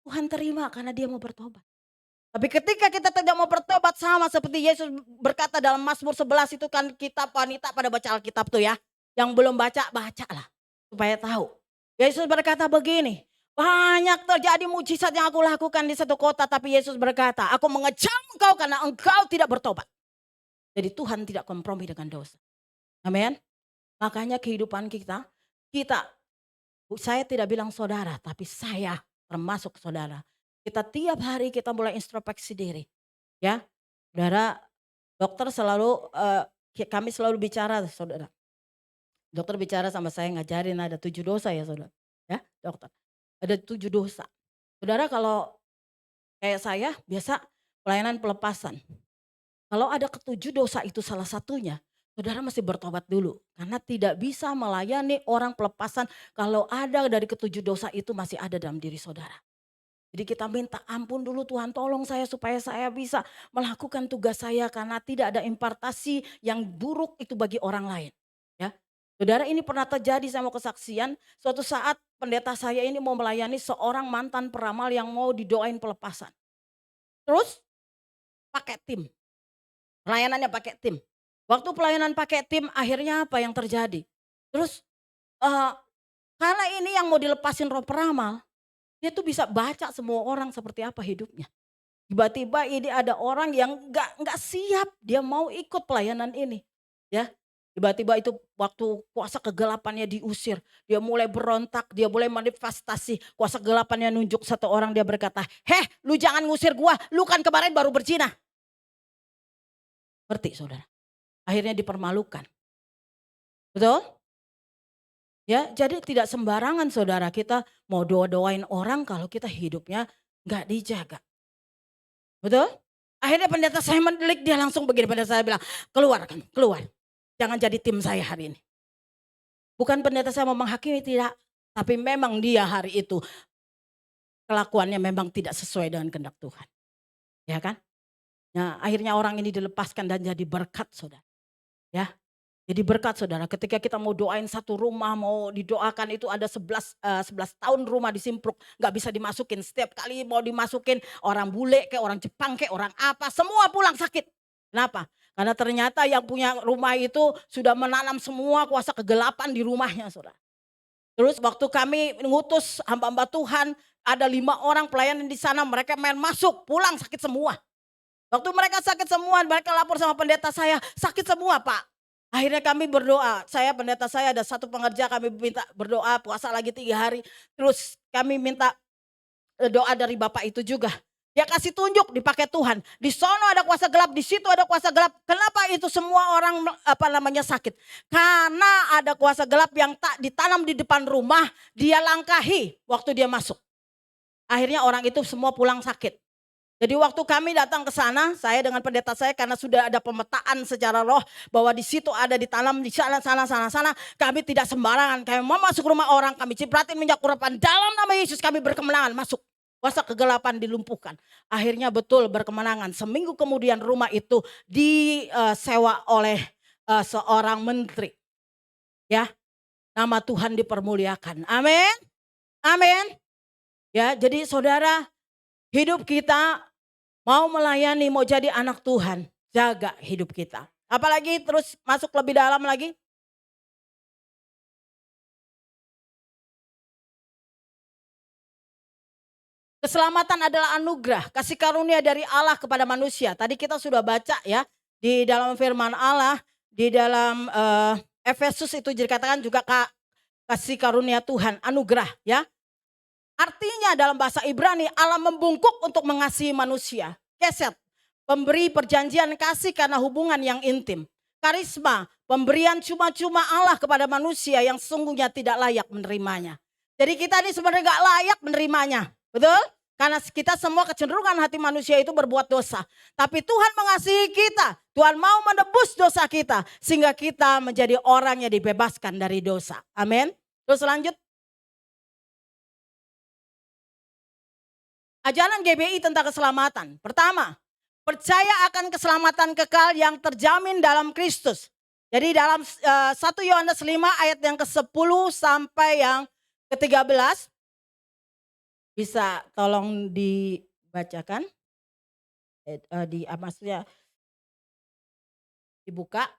Tuhan terima karena dia mau bertobat. Tapi ketika kita tidak mau bertobat sama seperti Yesus berkata dalam Mazmur 11 itu kan kitab wanita pada baca Alkitab tuh ya. Yang belum baca, bacalah supaya tahu. Yesus berkata begini, banyak terjadi mujizat yang aku lakukan di satu kota tapi Yesus berkata, aku mengecam engkau karena engkau tidak bertobat. Jadi Tuhan tidak kompromi dengan dosa. Amin. Makanya kehidupan kita, saya tidak bilang saudara tapi saya termasuk saudara. Kita tiap hari kita mulai introspeksi diri. Ya, saudara, dokter selalu, kami selalu bicara saudara. Dokter bicara sama saya ngajarin ada 7 dosa ya saudara. Ya dokter, ada 7 dosa. Saudara kalau kayak saya biasa pelayanan pelepasan. Kalau ada ke-7 dosa itu salah satunya, saudara mesti bertobat dulu. Karena tidak bisa melayani orang pelepasan kalau ada dari ke-7 dosa itu masih ada dalam diri saudara. Jadi kita minta ampun dulu Tuhan tolong saya supaya saya bisa melakukan tugas saya karena tidak ada impartasi yang buruk itu bagi orang lain. Ya, saudara ini pernah terjadi saya mau kesaksian suatu saat pendeta saya ini mau melayani seorang mantan peramal yang mau didoain pelepasan. Terus pakai tim. Pelayanannya pakai tim. Waktu pelayanan pakai tim akhirnya apa yang terjadi? Terus karena ini yang mau dilepasin roh peramal, dia tuh bisa baca semua orang seperti apa hidupnya. Tiba-tiba ini ada orang yang nggak siap, dia mau ikut pelayanan ini, ya. Tiba-tiba itu waktu kuasa kegelapannya diusir, dia mulai berontak, dia mulai manifestasi. Kuasa kegelapannya nunjuk satu orang, dia berkata, "Heh, lu jangan ngusir gua, lu kan kemarin baru berzina." Ngerti saudara? Akhirnya dipermalukan. Betul? Ya, jadi tidak sembarangan saudara kita mau doa-doain orang kalau kita hidupnya nggak dijaga. Betul? Akhirnya pendeta saya mendelik, dia langsung begini, pendeta saya bilang, "Keluar kamu, keluar. Jangan jadi tim saya hari ini." Bukan pendeta saya mau menghakimi, tidak. Tapi memang dia hari itu kelakuannya memang tidak sesuai dengan kehendak Tuhan. Ya kan? Nah, akhirnya orang ini dilepaskan dan jadi berkat saudara. Ya. Jadi berkat saudara, ketika kita mau doain satu rumah, mau didoakan itu ada 11 tahun rumah di Simpruk, gak bisa dimasukin. Setiap kali mau dimasukin orang bule kayak orang Jepang kayak orang apa, semua pulang sakit. Kenapa? Karena ternyata yang punya rumah itu sudah menanam semua kuasa kegelapan di rumahnya saudara. Terus waktu kami ngutus hamba-hamba Tuhan, ada 5 orang pelayanan di sana, mereka main masuk, pulang sakit semua. Waktu mereka sakit semua, mereka lapor sama pendeta saya, sakit semua Pak. Akhirnya kami berdoa, saya pendeta saya ada satu pengerja, kami minta berdoa puasa lagi 3 hari. Terus kami minta doa dari Bapak itu juga. Dia kasih tunjuk dipakai Tuhan. Di sono ada kuasa gelap, di situ ada kuasa gelap. Kenapa itu semua orang sakit? Karena ada kuasa gelap yang tak ditanam di depan rumah, dia langkahi waktu dia masuk. Akhirnya orang itu semua pulang sakit. Jadi waktu kami datang ke sana, saya dengan pendeta saya karena sudah ada pemetaan secara roh bahwa di situ ada ditanam di sana, kami tidak sembarangan. Kami mau masuk rumah orang, kami cipratin minyak urapan dalam nama Yesus, kami berkemenangan masuk. Kuasa kegelapan dilumpuhkan. Akhirnya betul berkemenangan. Seminggu kemudian rumah itu disewa oleh seorang menteri. Ya, nama Tuhan dipermuliakan. Amin. Amin. Ya, jadi saudara, hidup kita mau melayani, mau jadi anak Tuhan, jaga hidup kita. Apalagi terus masuk lebih dalam lagi. Keselamatan adalah anugerah, kasih karunia dari Allah kepada manusia. Tadi kita sudah baca ya, di dalam firman Allah, di dalam Efesus itu dikatakan juga kasih karunia Tuhan, anugerah ya. Artinya dalam bahasa Ibrani, Allah membungkuk untuk mengasihi manusia. Keset, pemberi perjanjian kasih karena hubungan yang intim. Karisma, pemberian cuma-cuma Allah kepada manusia yang sungguhnya tidak layak menerimanya. Jadi kita ini sebenarnya gak layak menerimanya. Betul? Karena kita semua kecenderungan hati manusia itu berbuat dosa. Tapi Tuhan mengasihi kita. Tuhan mau menebus dosa kita. Sehingga kita menjadi orang yang dibebaskan dari dosa. Amin. Terus lanjut. Ajaran GBI tentang keselamatan. Pertama, percaya akan keselamatan kekal yang terjamin dalam Kristus. Jadi dalam 1 Yohanes 5 ayat yang ke-10 sampai yang ke-13. Bisa tolong dibacakan. Maksudnya dibuka.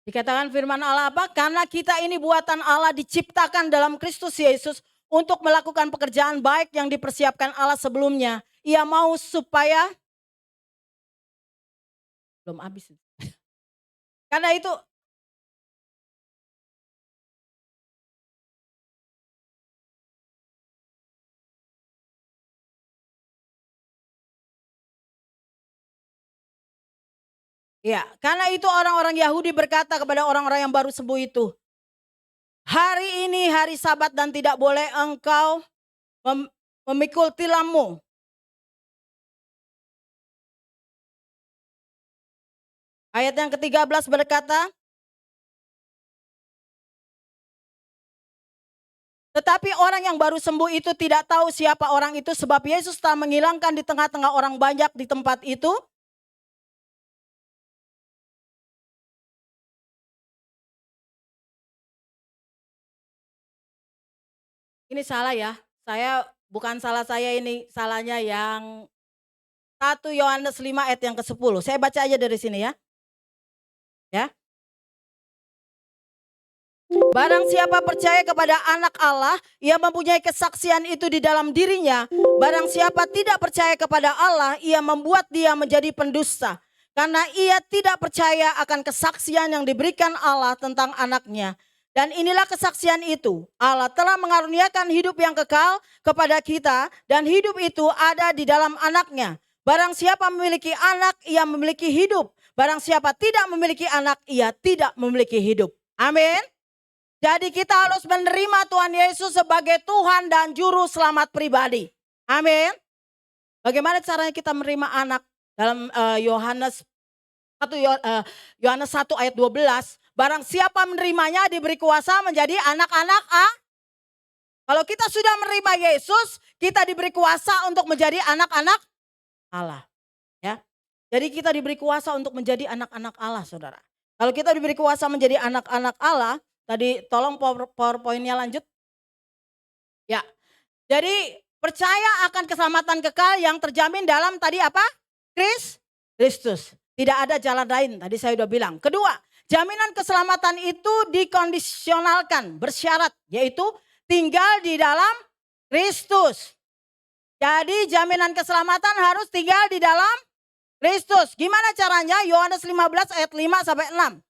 Dikatakan firman Allah apa? Karena kita ini buatan Allah diciptakan dalam Kristus Yesus untuk melakukan pekerjaan baik yang dipersiapkan Allah sebelumnya. Ia mau supaya belum habis. Karena itu ya, karena itu orang-orang Yahudi berkata kepada orang-orang yang baru sembuh itu, hari ini hari Sabat dan tidak boleh engkau memikul tilammu. Ayat yang ke-13 berkata, tetapi orang yang baru sembuh itu tidak tahu siapa orang itu sebab Yesus telah menghilangkan di tengah-tengah orang banyak di tempat itu. Ini salah ya, bukan salah saya ini, salahnya yang 1 Yohanes 5 ayat yang ke-10. Saya baca aja dari sini ya. Ya. Barang siapa percaya kepada anak Allah, ia mempunyai kesaksian itu di dalam dirinya. Barang siapa tidak percaya kepada Allah, ia membuat dia menjadi pendusta. Karena ia tidak percaya akan kesaksian yang diberikan Allah tentang anaknya. Dan inilah kesaksian itu, Allah telah mengaruniakan hidup yang kekal kepada kita dan hidup itu ada di dalam anaknya. Barang siapa memiliki anak, ia memiliki hidup. Barang siapa tidak memiliki anak, ia tidak memiliki hidup. Amin. Jadi kita harus menerima Tuhan Yesus sebagai Tuhan dan Juru Selamat pribadi. Amin. Bagaimana caranya kita menerima anak? Dalam Yohanes 1 ayat 12. Barang siapa menerimanya diberi kuasa menjadi anak-anak Allah. Kalau kita sudah menerima Yesus, kita diberi kuasa untuk menjadi anak-anak Allah. Ya. Jadi kita diberi kuasa untuk menjadi anak-anak Allah, saudara. Kalau kita diberi kuasa menjadi anak-anak Allah, tadi tolong PowerPoint-nya lanjut. Ya. Jadi percaya akan keselamatan kekal yang terjamin dalam tadi apa? Kristus. Tidak ada jalan lain, tadi saya sudah bilang. Kedua, jaminan keselamatan itu dikondisionalkan, bersyarat, yaitu tinggal di dalam Kristus. Jadi jaminan keselamatan harus tinggal di dalam Kristus. Gimana caranya? Yohanes 15 ayat 5 sampai 6.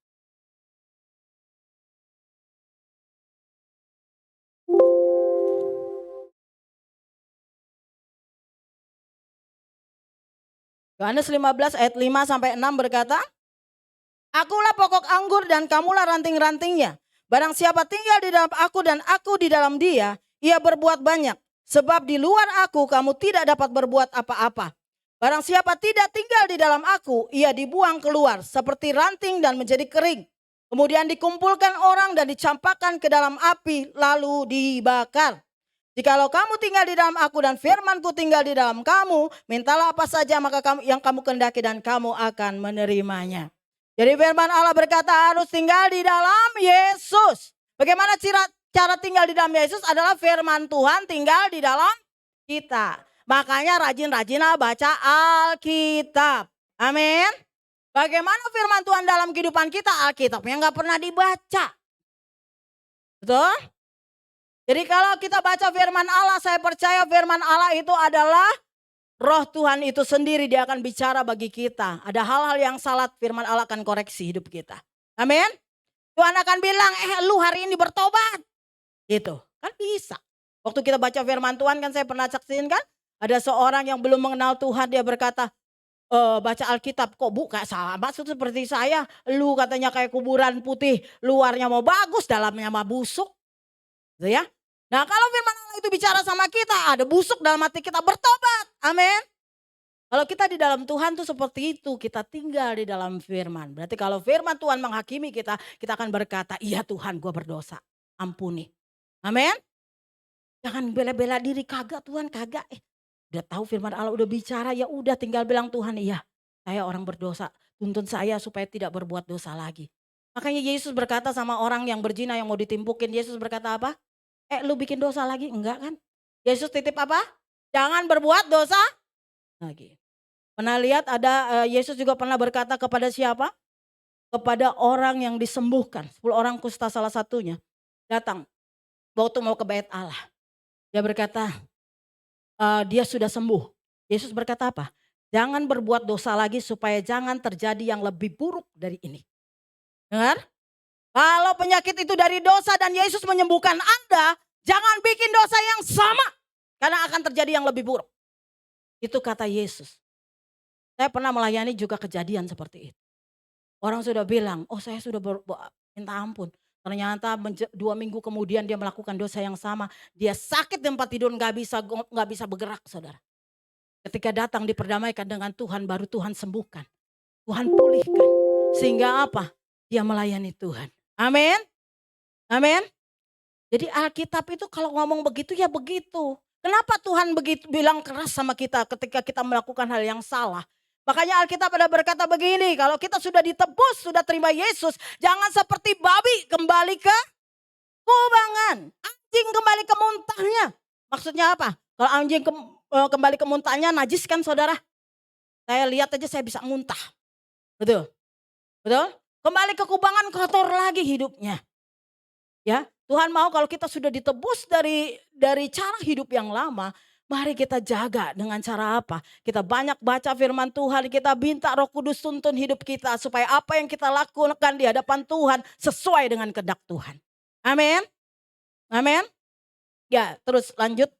Yohanes 15 ayat 5 sampai 6 berkata, Akulah pokok anggur dan kamulah ranting-rantingnya. Barang siapa tinggal di dalam aku dan aku di dalam dia, ia berbuat banyak. Sebab di luar aku kamu tidak dapat berbuat apa-apa. Barang siapa tidak tinggal di dalam aku, ia dibuang keluar seperti ranting dan menjadi kering. Kemudian dikumpulkan orang dan dicampakkan ke dalam api lalu dibakar. Jikalau kamu tinggal di dalam aku dan firmanku tinggal di dalam kamu, mintalah apa saja maka yang kamu kehendaki dan kamu akan menerimanya. Jadi firman Allah berkata harus tinggal di dalam Yesus. Bagaimana cara tinggal di dalam Yesus adalah firman Tuhan tinggal di dalam kita. Makanya rajin-rajinlah baca Alkitab. Amin. Bagaimana firman Tuhan dalam kehidupan kita? Alkitabnya nggak pernah dibaca. Betul? Jadi kalau kita baca firman Allah, saya percaya firman Allah itu adalah Roh Tuhan itu sendiri, dia akan bicara bagi kita. Ada hal-hal yang salah, firman Allah akan koreksi hidup kita. Amin. Tuhan akan bilang, lu hari ini bertobat. Gitu, kan bisa. Waktu kita baca firman Tuhan kan saya pernah saksiin kan. Ada seorang yang belum mengenal Tuhan, dia berkata, baca Alkitab kok buka sama seperti saya. Lu katanya kayak kuburan putih, luarnya mau bagus, dalamnya mau busuk. Gitu ya. Nah kalau firman Allah itu bicara sama kita, ada busuk dalam hati kita, bertobat. Amin. Kalau kita di dalam Tuhan tuh seperti itu, kita tinggal di dalam firman. Berarti kalau firman Tuhan menghakimi kita, kita akan berkata, iya Tuhan gue berdosa, ampuni. Amin. Jangan bela-bela diri, kagak Tuhan, kagak. Udah tahu firman Allah udah bicara, ya udah tinggal bilang Tuhan, iya saya orang berdosa, tuntun saya supaya tidak berbuat dosa lagi. Makanya Yesus berkata sama orang yang berzina yang mau ditimpukin, Yesus berkata apa? Lu bikin dosa lagi? Enggak kan? Yesus titip apa? Jangan berbuat dosa lagi. Pernah lihat ada Yesus juga pernah berkata kepada siapa? Kepada orang yang disembuhkan. 10 orang kusta salah satunya. Datang. Waktu mau ke bait Allah. Dia berkata dia sudah sembuh. Yesus berkata apa? Jangan berbuat dosa lagi supaya jangan terjadi yang lebih buruk dari ini. Dengar? Kalau penyakit itu dari dosa dan Yesus menyembuhkan Anda, jangan bikin dosa yang sama. Karena akan terjadi yang lebih buruk. Itu kata Yesus. Saya pernah melayani juga kejadian seperti itu. Orang sudah bilang, saya sudah minta ampun. Ternyata 2 minggu kemudian dia melakukan dosa yang sama. Dia sakit di tempat tidur, gak bisa bergerak, saudara. Ketika datang diperdamaikan dengan Tuhan, baru Tuhan sembuhkan. Tuhan pulihkan. Sehingga apa? Dia melayani Tuhan. Amin. Amin. Jadi Alkitab itu kalau ngomong begitu ya begitu. Kenapa Tuhan begitu bilang keras sama kita ketika kita melakukan hal yang salah? Makanya Alkitab ada berkata begini, kalau kita sudah ditebus, sudah terima Yesus, jangan seperti babi kembali ke kubangan. Anjing kembali ke muntahnya. Maksudnya apa? Kalau anjing kembali ke muntahnya najis kan saudara? Saya lihat aja saya bisa muntah. Betul? Betul? Kembali ke kubangan kotor lagi hidupnya. Ya, Tuhan mau kalau kita sudah ditebus dari cara hidup yang lama, mari kita jaga dengan cara apa? Kita banyak baca firman Tuhan, kita minta Roh Kudus tuntun hidup kita supaya apa yang kita lakukan di hadapan Tuhan sesuai dengan kehendak Tuhan. Amin. Amin. Ya, terus lanjut.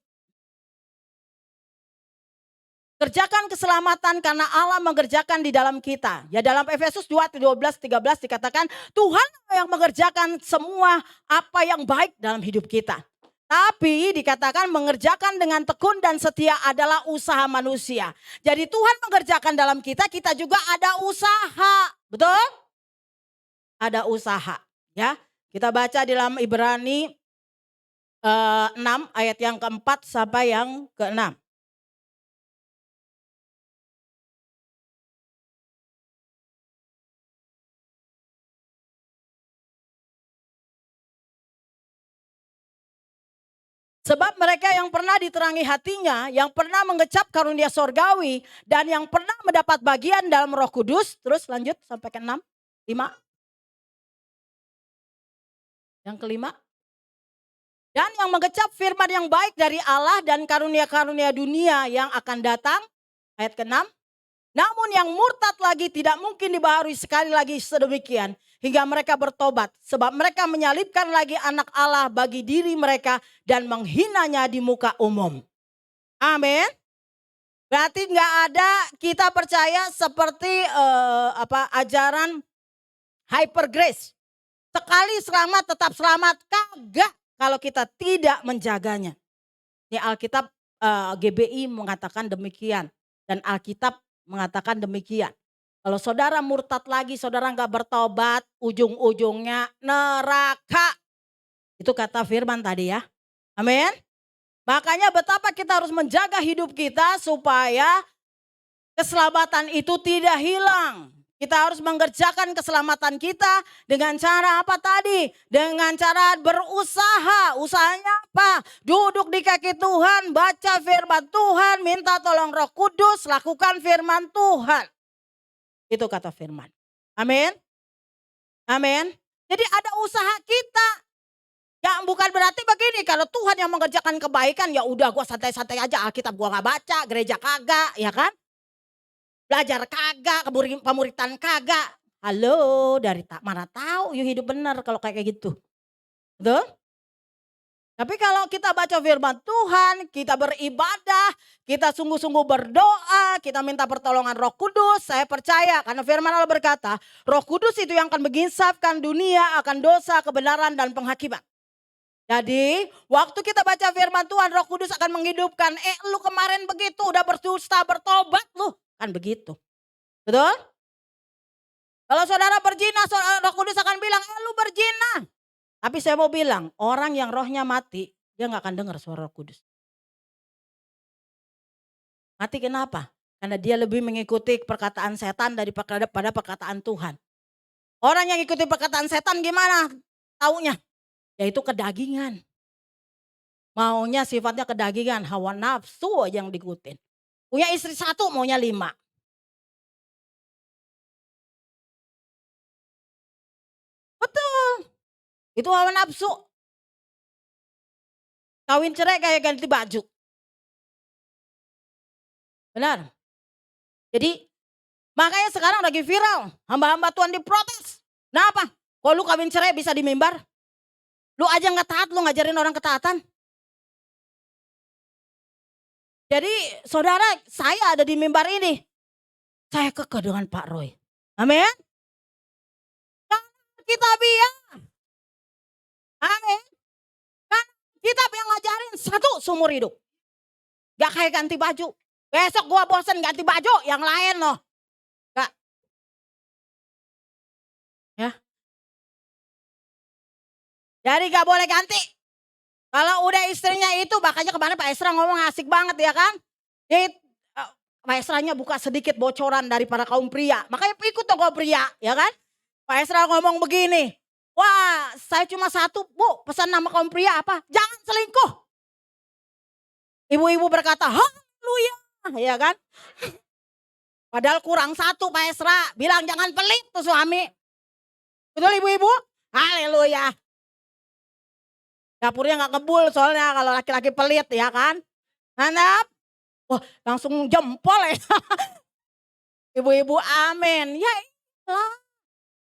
Kerjakan keselamatan karena Allah mengerjakan di dalam kita. Ya dalam Efesus 2:12-13 dikatakan Tuhan yang mengerjakan semua apa yang baik dalam hidup kita. Tapi dikatakan mengerjakan dengan tekun dan setia adalah usaha manusia. Jadi Tuhan mengerjakan dalam kita, kita juga ada usaha. Betul? Ada usaha. Ya, kita baca di dalam Ibrani 6 ayat yang keempat sampai yang ke-6. Sebab mereka yang pernah diterangi hatinya, yang pernah mengecap karunia sorgawi, dan yang pernah mendapat bagian dalam Roh Kudus. Terus lanjut sampai ke 6, 5. Yang kelima. Dan yang mengecap firman yang baik dari Allah dan karunia-karunia dunia yang akan datang. Ayat ke-6. Namun yang murtad lagi tidak mungkin dibaharui sekali lagi sedemikian. Hingga mereka bertobat. Sebab mereka menyalibkan lagi anak Allah bagi diri mereka. Dan menghinanya di muka umum. Amin. Berarti gak ada kita percaya seperti ajaran hyper grace. Sekali selamat tetap selamat. Kagak kalau kita tidak menjaganya. Ini Alkitab GBI mengatakan demikian. Dan Alkitab mengatakan demikian. Kalau saudara murtad lagi, saudara gak bertobat, ujung-ujungnya neraka. Itu kata firman tadi ya. Amin. Makanya betapa kita harus menjaga hidup kita supaya keselamatan itu tidak hilang. Kita harus mengerjakan keselamatan kita dengan cara apa tadi? Dengan cara berusaha. Usahanya apa? Duduk di kaki Tuhan, baca firman Tuhan, minta tolong Roh Kudus, lakukan firman Tuhan. Itu kata firman. Amin. Amin. Jadi ada usaha kita. Ya bukan berarti begini, kalau Tuhan yang mengerjakan kebaikan ya udah gue santai-santai aja, Alkitab gue gak baca, gereja kagak, ya kan? Belajar kagak, pemuritan kagak. Halo, dari mana tahu you hidup benar kalau kayak gitu. Betul? Tapi kalau kita baca firman Tuhan, kita beribadah, kita sungguh-sungguh berdoa, kita minta pertolongan Roh Kudus, saya percaya karena firman Allah berkata, Roh Kudus itu yang akan menginsafkan dunia akan dosa, kebenaran dan penghakiman. Jadi waktu kita baca firman Tuhan, Roh Kudus akan menghidupkan, lu kemarin begitu udah berdusta, bertobat lu, kan begitu. Betul? Kalau saudara berzina, Roh Kudus akan bilang, lu berzina. Tapi saya mau bilang, orang yang rohnya mati, dia gak akan dengar suara Roh Kudus. Mati kenapa? Karena dia lebih mengikuti perkataan setan daripada perkataan Tuhan. Orang yang ikuti perkataan setan gimana taunya? Yaitu kedagingan. Maunya sifatnya kedagingan, hawa nafsu aja yang diikutin. Punya istri 1, maunya 5. Betul. Itu hawa nafsu. Kawin cerai kayak ganti baju. Benar. Jadi makanya sekarang lagi viral. Hamba-hamba Tuhan diprotes. Kenapa? Kok lu kawin cerai bisa di mimbar? Lu aja gak taat, lu ngajarin orang ketaatan. Jadi saudara, saya ada di mimbar ini. Saya kekeh dengan Pak Roy. Amin. Kita biar. Amin. Kan kita yang ngajarin satu seumur hidup. Gak kayak ganti baju. Besok gua bosen ganti baju yang lain loh. Gak. Jadi gak boleh ganti. Kalau udah istrinya itu, makanya kemarin Pak Esra ngomong asik banget ya kan. Pak Esranya buka sedikit bocoran dari para kaum pria. Makanya ikut dong kaum pria ya kan. Pak Esra ngomong begini. Wah saya cuma satu Bu, pesan nama kaum pria apa? Jangan selingkuh. Ibu-ibu berkata, haleluya ya kan. Padahal kurang satu Pak Esra. Bilang jangan pelit tuh suami. Betul ibu-ibu? Haleluya. Dapurnya gak kebul soalnya kalau laki-laki pelit ya kan. Mantap. Wah langsung jempol ya. Ibu-ibu amin. Ya iyalah.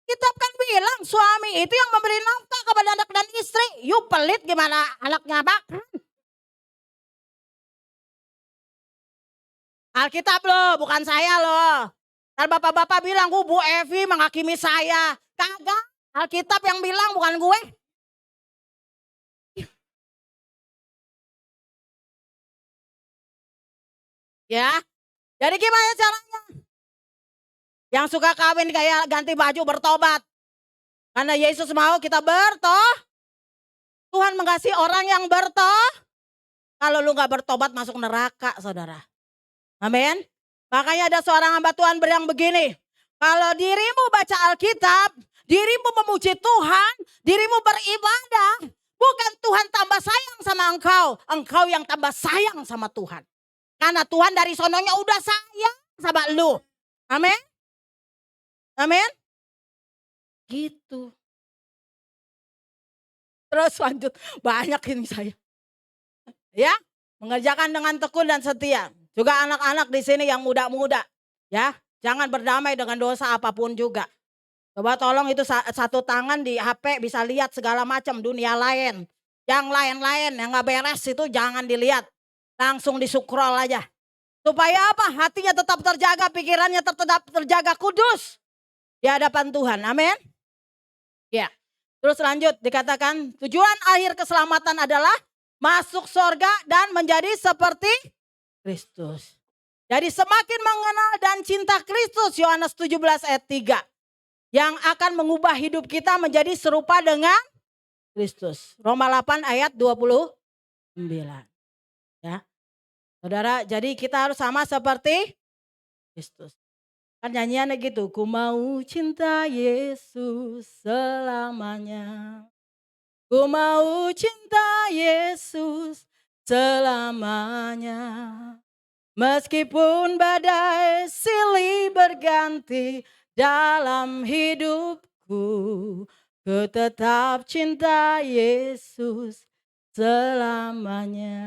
Kitab kan bilang suami itu yang memberi nafkah kepada anak dan istri. Yuk pelit gimana anaknya makan. Alkitab loh, bukan saya loh. Ntar bapak-bapak bilang, Bu Evi menghakimi saya. Kagak, Alkitab yang bilang bukan gue. Ya, jadi gimana caranya? Yang suka kawin kayak ganti baju bertobat. Karena Yesus mau kita bertobat. Tuhan mengasihi orang yang bertobat. Kalau lu gak bertobat masuk neraka saudara. Amin. Makanya ada seorang hamba Tuhan bilang begini. Kalau dirimu baca Alkitab, dirimu memuji Tuhan, dirimu beribadah. Bukan Tuhan tambah sayang sama engkau. Engkau yang tambah sayang sama Tuhan. Karena Tuhan dari sononya udah sayang sama lu. Amin. Amin. Gitu. Terus lanjut. Banyak ini saya. Ya. Mengerjakan dengan tekun dan setia. Juga anak-anak di sini yang muda-muda. Ya. Jangan berdamai dengan dosa apapun juga. Coba tolong itu satu tangan di HP bisa lihat segala macam dunia lain. Yang lain-lain yang gak beres itu jangan dilihat. Langsung disukrol aja. Supaya apa? Hatinya tetap terjaga, pikirannya tetap terjaga kudus. Di hadapan Tuhan, amin. Ya, terus lanjut dikatakan tujuan akhir keselamatan adalah masuk surga dan menjadi seperti Kristus. Jadi semakin mengenal dan cinta Kristus, Yohanes 17 ayat 3. Yang akan mengubah hidup kita menjadi serupa dengan Kristus. Roma 8 ayat 29. Ya. Saudara, jadi kita harus sama seperti Kristus. Kan nyanyiannya gitu, ku mau cinta Yesus selamanya. Ku mau cinta Yesus selamanya. Meskipun badai silih berganti dalam hidupku, ku tetap cinta Yesus selamanya.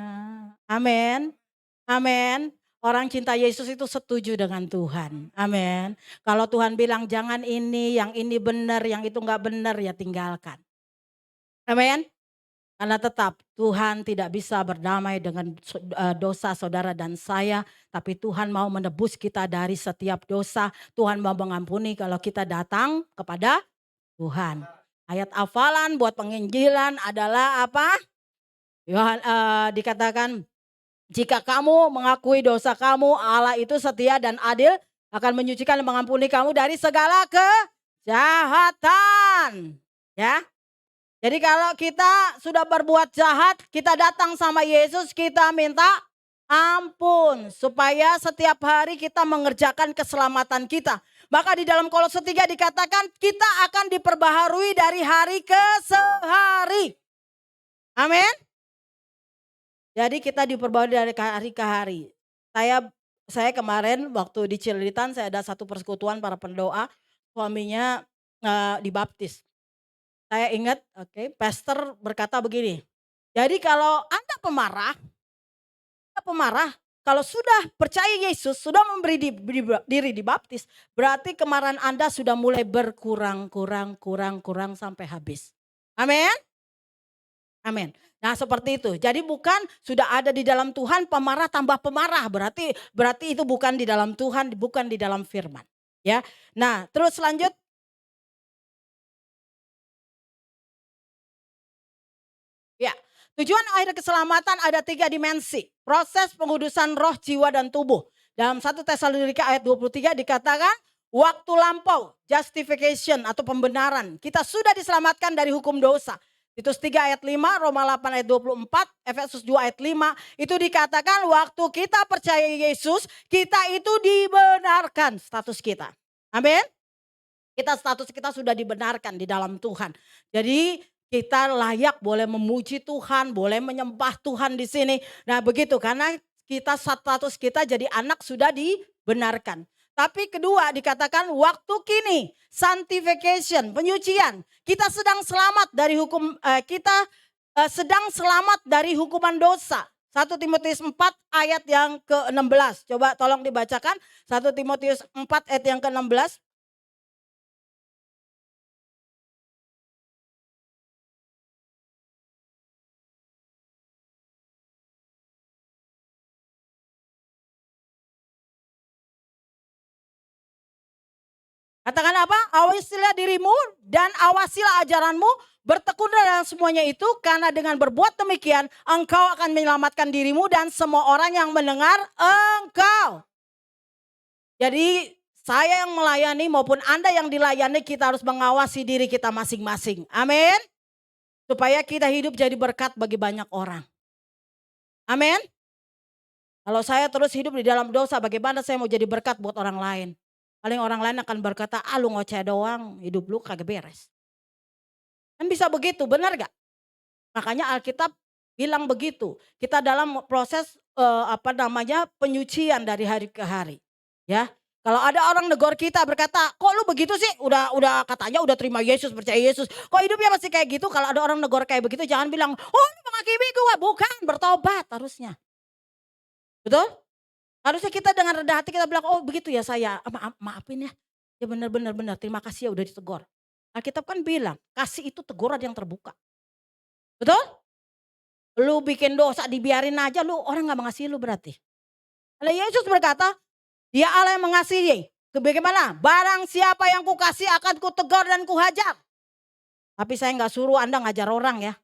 Amin. Amin. Orang cinta Yesus itu setuju dengan Tuhan. Amin. Kalau Tuhan bilang jangan ini, yang ini benar, yang itu enggak benar ya tinggalkan. Amin. Karena tetap Tuhan tidak bisa berdamai dengan dosa saudara dan saya. Tapi Tuhan mau menebus kita dari setiap dosa. Tuhan mau mengampuni kalau kita datang kepada Tuhan. Ayat hafalan buat penginjilan adalah apa? Dikatakan jika kamu mengakui dosa kamu, Allah itu setia dan adil akan menyucikan dan mengampuni kamu dari segala kejahatan. Ya. Jadi kalau kita sudah berbuat jahat, kita datang sama Yesus, kita minta ampun. Supaya setiap hari kita mengerjakan keselamatan kita. Maka di dalam Kolose 3 dikatakan kita akan diperbaharui dari hari ke hari. Amin. Jadi kita diperbaharui dari hari ke hari. Saya kemarin waktu di Cililitan saya ada satu persekutuan para pendoa, suaminya dibaptis. Saya ingat, pastor berkata begini. Jadi kalau Anda pemarah, kalau sudah percaya Yesus, sudah memberi diri dibaptis, berarti kemarahan Anda sudah mulai berkurang sampai habis. Amin. Amin. Nah seperti itu. Jadi bukan sudah ada di dalam Tuhan pemarah tambah pemarah. Berarti itu bukan di dalam Tuhan, bukan di dalam firman. Ya. Nah terus lanjut. Ya. Tujuan akhir keselamatan ada 3 dimensi. Proses pengudusan roh, jiwa dan tubuh. Dalam 1 Tesalonika ayat 23 dikatakan waktu lampau, justification atau pembenaran. Kita sudah diselamatkan dari hukum dosa. Titus 3 ayat 5, Roma 8 ayat 24, Efesus 2 ayat 5. Itu dikatakan waktu kita percaya Yesus, kita itu dibenarkan status kita. Amin. Status kita sudah dibenarkan di dalam Tuhan. Jadi kita layak boleh memuji Tuhan, boleh menyembah Tuhan di sini. Nah begitu, karena status kita jadi anak sudah dibenarkan. Tapi kedua dikatakan waktu kini, sanctification, penyucian. Kita sedang selamat dari sedang selamat dari hukuman dosa. 1 Timotius 4 ayat yang ke-16. Coba tolong dibacakan 1 Timotius 4 ayat yang ke-16. Katakan apa? Awasilah dirimu dan awasilah ajaranmu. Bertekunlah dalam semuanya itu. Karena dengan berbuat demikian engkau akan menyelamatkan dirimu dan semua orang yang mendengar engkau. Jadi saya yang melayani maupun Anda yang dilayani, kita harus mengawasi diri kita masing-masing. Amin. Supaya kita hidup jadi berkat bagi banyak orang. Amin. Kalau saya terus hidup di dalam dosa, bagaimana saya mau jadi berkat buat orang lain? Paling orang lain akan berkata, lu ngoceh doang, hidup lu kagak beres. Kan bisa begitu, benar gak? Makanya Alkitab bilang begitu. Kita dalam proses penyucian dari hari ke hari. Ya, kalau ada orang negor kita berkata, kok lu begitu sih? Udah katanya udah terima Yesus, percaya Yesus. Kok hidupnya masih kayak gitu? Kalau ada orang negor kayak begitu, jangan bilang, oh lu menghakimi gue. Bukan, bertobat harusnya. Betul? Harusnya kita dengan rendah hati kita bilang, oh begitu ya saya, maafin ya. Ya benar, terima kasih ya udah ditegur. Alkitab kan bilang, kasih itu teguran yang terbuka. Betul? Lu bikin dosa dibiarin aja, lu orang gak mengasihi lu berarti. Kalau Yesus berkata, dia Allah yang mengasihi. Bagaimana? Barang siapa yang kukasih akan kutegur dan kuhajar. Tapi saya gak suruh Anda ngajar orang ya.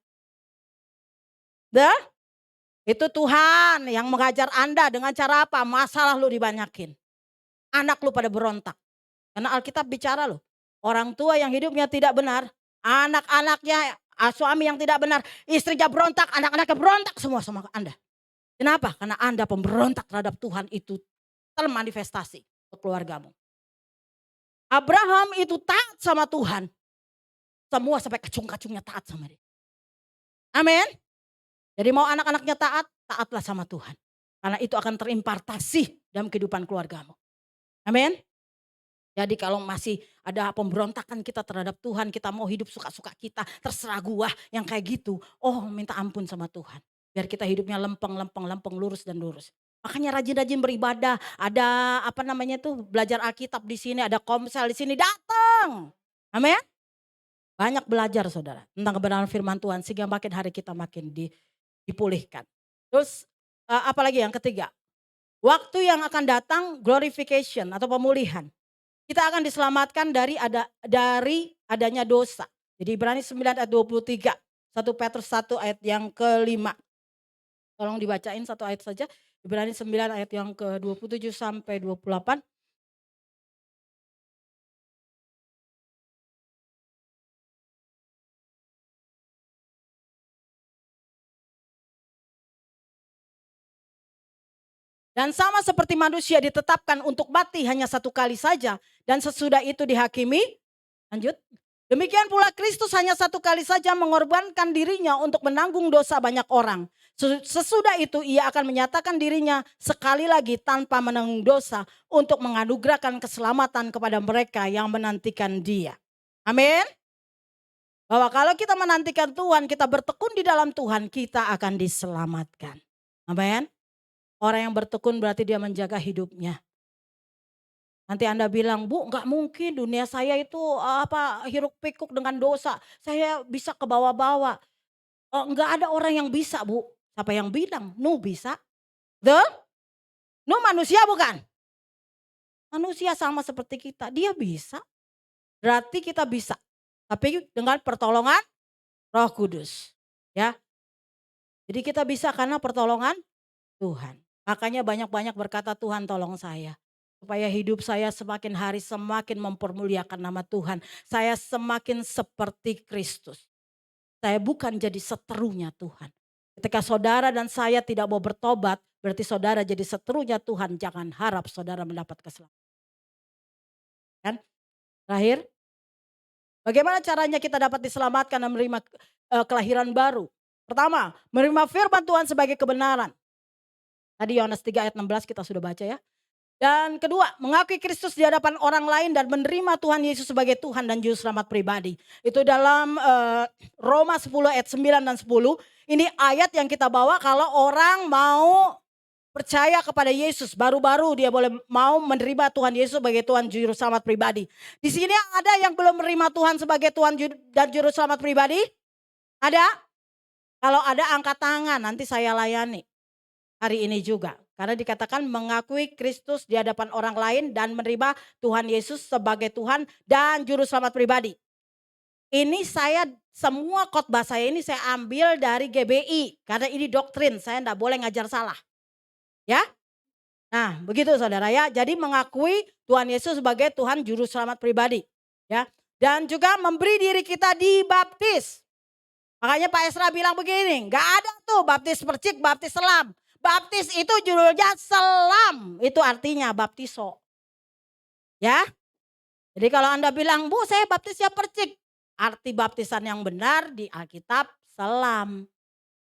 Itu Tuhan yang mengajar Anda dengan cara apa? Masalah lu dibanyakin. Anak lu pada berontak. Karena Alkitab bicara loh. Orang tua yang hidupnya tidak benar. Anak-anaknya, suami yang tidak benar. Istrinya berontak, anak-anaknya berontak semua sama Anda. Kenapa? Karena Anda pemberontak terhadap Tuhan itu termanifestasi ke keluargamu. Abraham itu taat sama Tuhan. Semua sampai kacung-kacungnya taat sama dia. Amin. Jadi mau anak-anaknya taat, taatlah sama Tuhan. Karena itu akan terimpartasi dalam kehidupan keluargamu. Amin. Jadi kalau masih ada pemberontakan kita terhadap Tuhan, kita mau hidup suka-suka kita, terserah gua yang kayak gitu. Oh minta ampun sama Tuhan. Biar kita hidupnya lempeng, lurus dan lurus. Makanya rajin-rajin beribadah, ada belajar Alkitab di sini, ada komsel di sini, datang. Amin. Banyak belajar saudara tentang kebenaran firman Tuhan sehingga makin hari kita makin dipulihkan. Terus apalagi yang ketiga, waktu yang akan datang glorification atau pemulihan. Kita akan diselamatkan dari adanya dosa. Jadi Ibrani 9 ayat 23, 1 Petrus 1 ayat yang ke-5. Tolong dibacain satu ayat saja. Ibrani 9 ayat yang ke-27 sampai 28. Dan sama seperti manusia ditetapkan untuk mati hanya satu kali saja. Dan sesudah itu dihakimi. Lanjut. Demikian pula Kristus hanya satu kali saja mengorbankan dirinya untuk menanggung dosa banyak orang. Sesudah itu ia akan menyatakan dirinya sekali lagi tanpa menanggung dosa. Untuk menganugerahkan keselamatan kepada mereka yang menantikan dia. Amin. Bahwa kalau kita menantikan Tuhan, kita bertekun di dalam Tuhan, kita akan diselamatkan. Amin. Orang yang bertekun berarti dia menjaga hidupnya. Nanti Anda bilang, Bu gak mungkin dunia saya itu hiruk pikuk dengan dosa. Saya bisa ke bawah-bawah. Gak ada orang yang bisa Bu. Siapa yang bilang? Nuh bisa. Nuh manusia bukan? Manusia sama seperti kita. Dia bisa. Berarti kita bisa. Tapi dengan pertolongan Roh Kudus. Ya. Jadi kita bisa karena pertolongan Tuhan. Makanya banyak-banyak berkata Tuhan tolong saya. Supaya hidup saya semakin hari semakin mempermuliakan nama Tuhan. Saya semakin seperti Kristus. Saya bukan jadi seterunya Tuhan. Ketika saudara dan saya tidak mau bertobat, berarti saudara jadi seterunya Tuhan. Jangan harap saudara mendapat keselamatan. Kan? Terakhir, bagaimana caranya kita dapat diselamatkan dan menerima kelahiran baru? Pertama, menerima firman Tuhan sebagai kebenaran. Tadi Yohanes 3 ayat 16 kita sudah baca ya. Dan kedua, mengakui Kristus di hadapan orang lain dan menerima Tuhan Yesus sebagai Tuhan dan Juru Selamat pribadi. Itu dalam Roma 10 ayat 9 dan 10. Ini ayat yang kita bawa kalau orang mau percaya kepada Yesus. Baru-baru dia boleh mau menerima Tuhan Yesus sebagai Tuhan Juru Selamat pribadi. Di sini ada yang belum menerima Tuhan sebagai Tuhan dan Juru Selamat pribadi? Ada? Kalau ada angkat tangan, nanti saya layani hari ini juga. Karena dikatakan mengakui Kristus di hadapan orang lain dan menerima Tuhan Yesus sebagai Tuhan dan Juru Selamat pribadi. Ini semua khotbah saya ini saya ambil dari GBI. Karena ini doktrin, saya tidak boleh ngajar salah. Ya, nah begitu saudara ya. Jadi mengakui Tuhan Yesus sebagai Tuhan Juru Selamat pribadi. Ya, dan juga memberi diri kita dibaptis. Makanya Pak Esra bilang begini, gak ada tuh baptis percik, baptis selam. Baptis itu judulnya selam, itu artinya baptiso. Ya, jadi kalau Anda bilang, Bu saya baptisnya percik. Arti baptisan yang benar di Alkitab selam.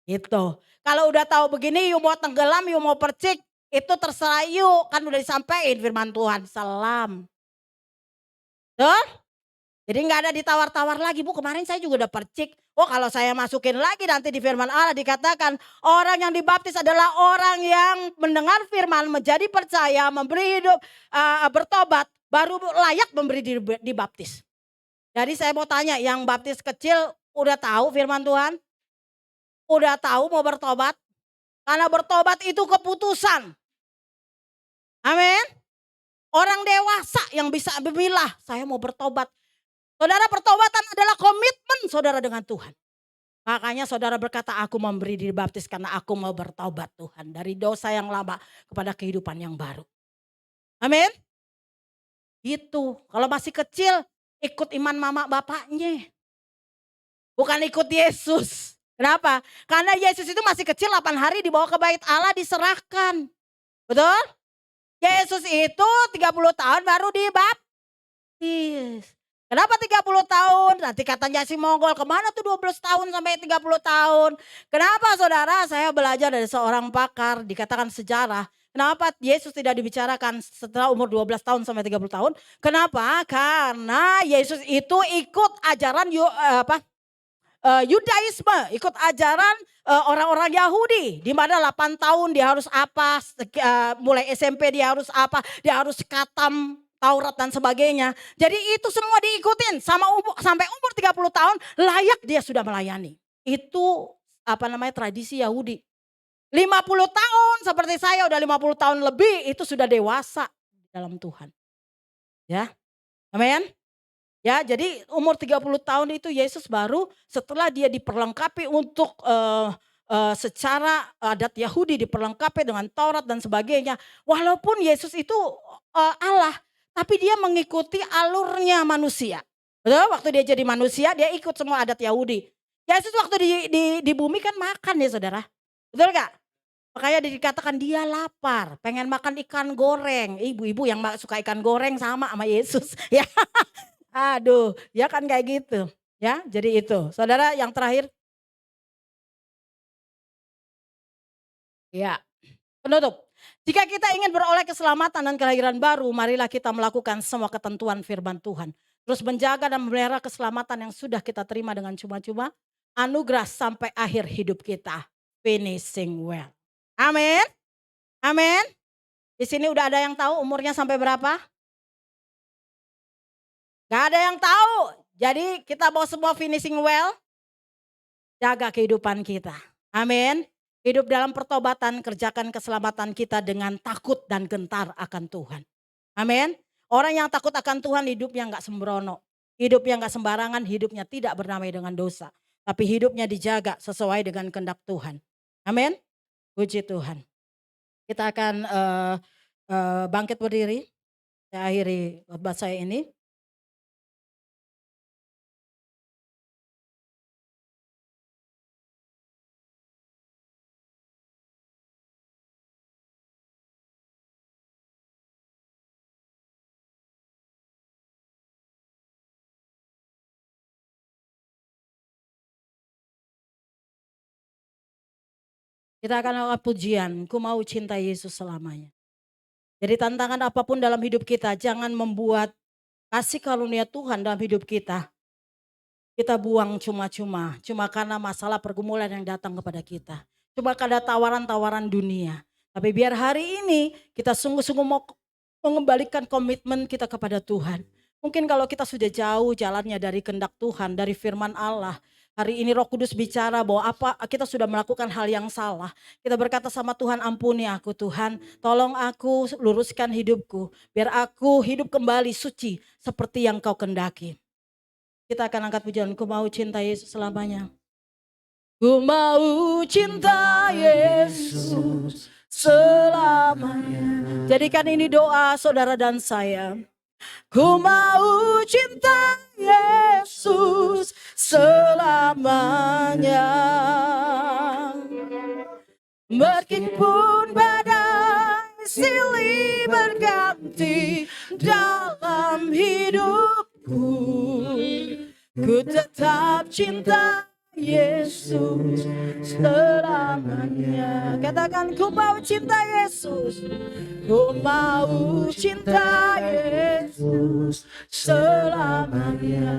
Gitu. Kalau udah tahu begini, you mau tenggelam, you mau percik, itu terserah you. Kan udah disampaikan firman Tuhan, selam. Tuh? Jadi gak ada ditawar-tawar lagi, Bu kemarin saya juga udah percik. Oh kalau saya masukin lagi nanti di firman Allah dikatakan orang yang dibaptis adalah orang yang mendengar firman, menjadi percaya, memberi hidup, bertobat, baru layak memberi dibaptis. Jadi saya mau tanya, yang baptis kecil udah tahu firman Tuhan? Udah tahu mau bertobat? Karena bertobat itu keputusan. Amin. Orang dewasa yang bisa memilah, saya mau bertobat. Saudara, pertobatan adalah komitmen saudara dengan Tuhan. Makanya saudara berkata, aku memberi diri baptis karena aku mau bertobat Tuhan. Dari dosa yang lama kepada kehidupan yang baru. Amin. Gitu. Kalau masih kecil, ikut iman mama bapaknya. Bukan ikut Yesus. Kenapa? Karena Yesus itu masih kecil 8 hari dibawa ke bait Allah diserahkan. Betul? Yesus itu 30 tahun baru dibaptis. Kenapa 30 tahun? Nanti katanya si Mongol, kemana tuh 12 tahun sampai 30 tahun? Kenapa saudara? Saya belajar dari seorang pakar, dikatakan sejarah. Kenapa Yesus tidak dibicarakan setelah umur 12 tahun sampai 30 tahun? Kenapa? Karena Yesus itu ikut ajaran Yudaisme, ikut ajaran orang-orang Yahudi. Di mana 8 tahun dia harus apa, mulai SMP dia harus apa, dia harus katam Taurat dan sebagainya. Jadi itu semua diikutin sampai umur 30 tahun layak dia sudah melayani. Itu tradisi Yahudi. 50 tahun seperti saya udah 50 tahun lebih itu sudah dewasa dalam Tuhan. Ya. Amin. Ya, jadi umur 30 tahun itu Yesus baru setelah dia diperlengkapi untuk secara adat Yahudi diperlengkapi dengan Taurat dan sebagainya. Walaupun Yesus itu Allah, tapi dia mengikuti alurnya manusia. Betul? Waktu dia jadi manusia, dia ikut semua adat Yahudi. Yesus waktu di bumi kan makan ya saudara. Betul gak? Makanya dikatakan dia lapar, pengen makan ikan goreng. Ibu-ibu yang suka ikan goreng sama Yesus. Ya, aduh, ya kan kayak gitu. Ya, jadi itu. Saudara yang terakhir. Ya, penutup. Jika kita ingin beroleh keselamatan dan kelahiran baru, marilah kita melakukan semua ketentuan firman Tuhan. Terus menjaga dan memelihara keselamatan yang sudah kita terima dengan cuma-cuma. Anugerah sampai akhir hidup kita. Finishing well. Amin. Amin. Di sini udah ada yang tahu umurnya sampai berapa? Gak ada yang tahu. Jadi kita mau semua finishing well. Jaga kehidupan kita. Amin. Hidup dalam pertobatan, kerjakan keselamatan kita dengan takut dan gentar akan Tuhan. Amin. Orang yang takut akan Tuhan hidupnya gak sembrono. Hidupnya gak sembarangan, hidupnya tidak bernamai dengan dosa. Tapi hidupnya dijaga sesuai dengan kehendak Tuhan. Amin. Puji Tuhan. Kita akan bangkit berdiri. Saya akhiri khotbah saya ini. Kita akan lakukan pujian, ku mau cinta Yesus selamanya. Jadi tantangan apapun dalam hidup kita, jangan membuat kasih karunia Tuhan dalam hidup kita buang cuma-cuma. Cuma karena masalah pergumulan yang datang kepada kita. Cuma karena tawaran-tawaran dunia. Tapi biar hari ini kita sungguh-sungguh mau mengembalikan komitmen kita kepada Tuhan. Mungkin kalau kita sudah jauh jalannya dari kehendak Tuhan, dari firman Allah. Hari ini Roh Kudus bicara bahwa kita sudah melakukan hal yang salah. Kita berkata sama Tuhan, ampuni aku Tuhan. Tolong aku luruskan hidupku. Biar aku hidup kembali suci seperti yang kau kendaki. Kita akan angkat pujian, ku mau cinta Yesus selamanya. Ku mau cinta Yesus selamanya. Jadikan ini doa saudara dan saya. Ku mau cinta Yesus selamanya. Meskipun badai silih berganti dalam hidupku, ku tetap cinta Yesus selamanya. Katakan, ku mau cinta Yesus. Ku mau cinta Yesus selamanya.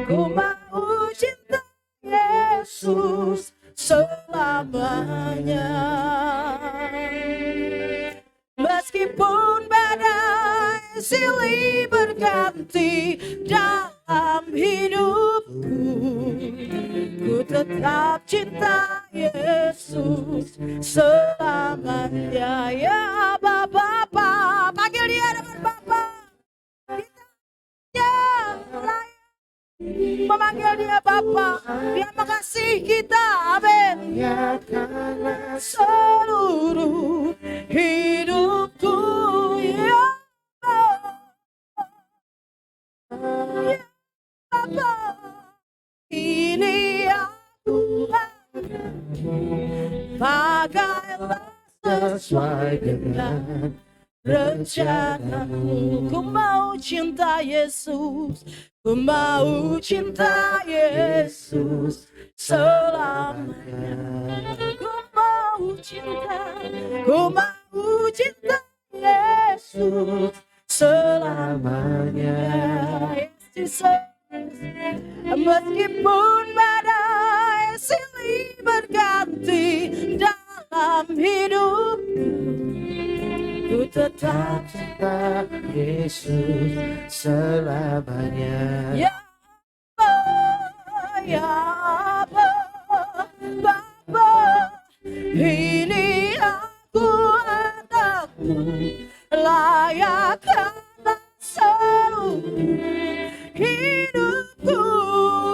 Ku mau cinta Yesus selamanya. Meskipun badai silih berganti dalam hidupku, ku tetap cinta Yesus selamanya. Ya Bapa, panggil dia dengan Bapa. Kita layak memanggil dia Bapa. Dia mengasihi kita. Amin. Ya karena seluruh hidupku, ya Bapa, ini aku pakailah sesuai dengan rencanamu. Ku mau cinta Yesus, ku mau cinta Yesus selamanya. Ku mau cinta Yesus selamanya. Yesus, meskipun badai silih berganti dalam hidupku, ku tetap cinta Yesus selamanya. Ya Bapa, ini aku anakmu, layak atas seluruh hidupku.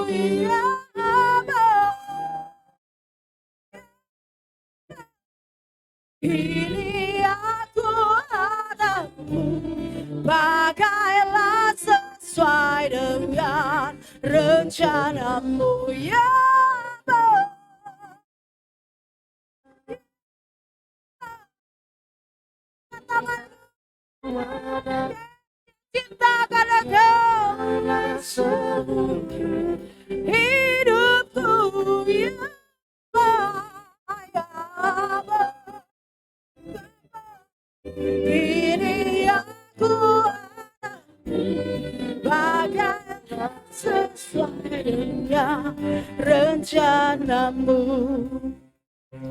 Ya Bapa, ini aku anakmu, pakailah sesuai dengan rencanamu. Ya Bapa, cinta karena kau seluruh hidupku. Ya Bapa, ini aku bagaikan sesuai dengan rencanamu.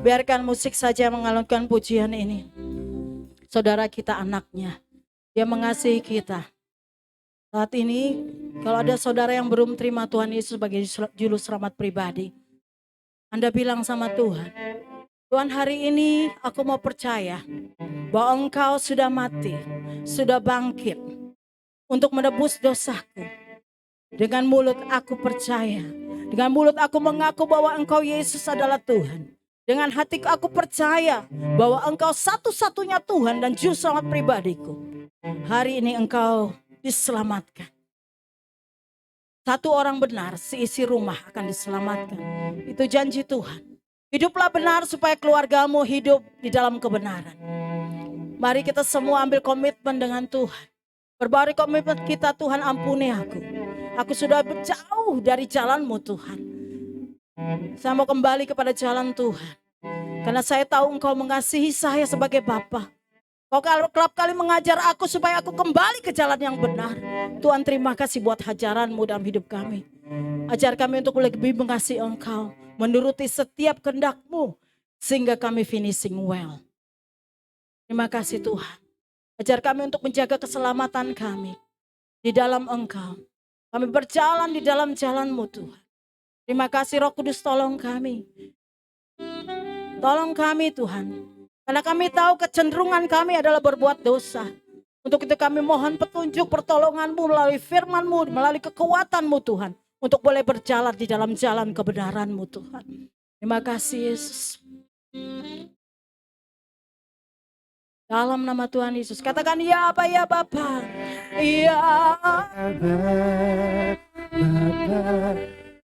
Biarkan musik saja mengalunkan pujian ini. Saudara kita anaknya, dia mengasihi kita. Saat ini kalau ada saudara yang belum terima Tuhan Yesus sebagai juru selamat pribadi, Anda bilang sama Tuhan, Tuhan, hari ini aku mau percaya bahwa Engkau sudah mati, sudah bangkit untuk menebus dosaku. Dengan mulut aku percaya, dengan mulut aku mengaku bahwa Engkau Yesus adalah Tuhan. Dengan hati aku percaya bahwa Engkau satu-satunya Tuhan dan juru selamat pribadiku. Hari ini Engkau diselamatkan. Satu orang benar, seisi rumah akan diselamatkan. Itu janji Tuhan. Hiduplah benar supaya keluargamu hidup di dalam kebenaran. Mari kita semua ambil komitmen dengan Tuhan. Perbarui komitmen kita, Tuhan ampuni aku. Aku sudah jauh dari jalanmu Tuhan. Saya mau kembali kepada jalan Tuhan. Karena saya tahu Engkau mengasihi saya sebagai Bapa. Kau kerap kali mengajar aku supaya aku kembali ke jalan yang benar. Tuhan, terima kasih buat hajaran-Mu dalam hidup kami. Ajar kami untuk lebih mengasihi Engkau, menuruti setiap kehendak-Mu, sehingga kami finishing well. Terima kasih Tuhan. Ajar kami untuk menjaga keselamatan kami di dalam Engkau. Kami berjalan di dalam jalan-Mu Tuhan. Terima kasih Roh Kudus, tolong kami. Tolong kami Tuhan. Karena kami tahu kecenderungan kami adalah berbuat dosa. Untuk itu kami mohon petunjuk pertolongan-Mu melalui firman-Mu, melalui kekuatan-Mu Tuhan. Untuk boleh berjalan di dalam jalan kebenaran-Mu Tuhan. Terima kasih Yesus. Dalam nama Tuhan Yesus. Katakan ya apa ya Bapa. Ya
Bapa,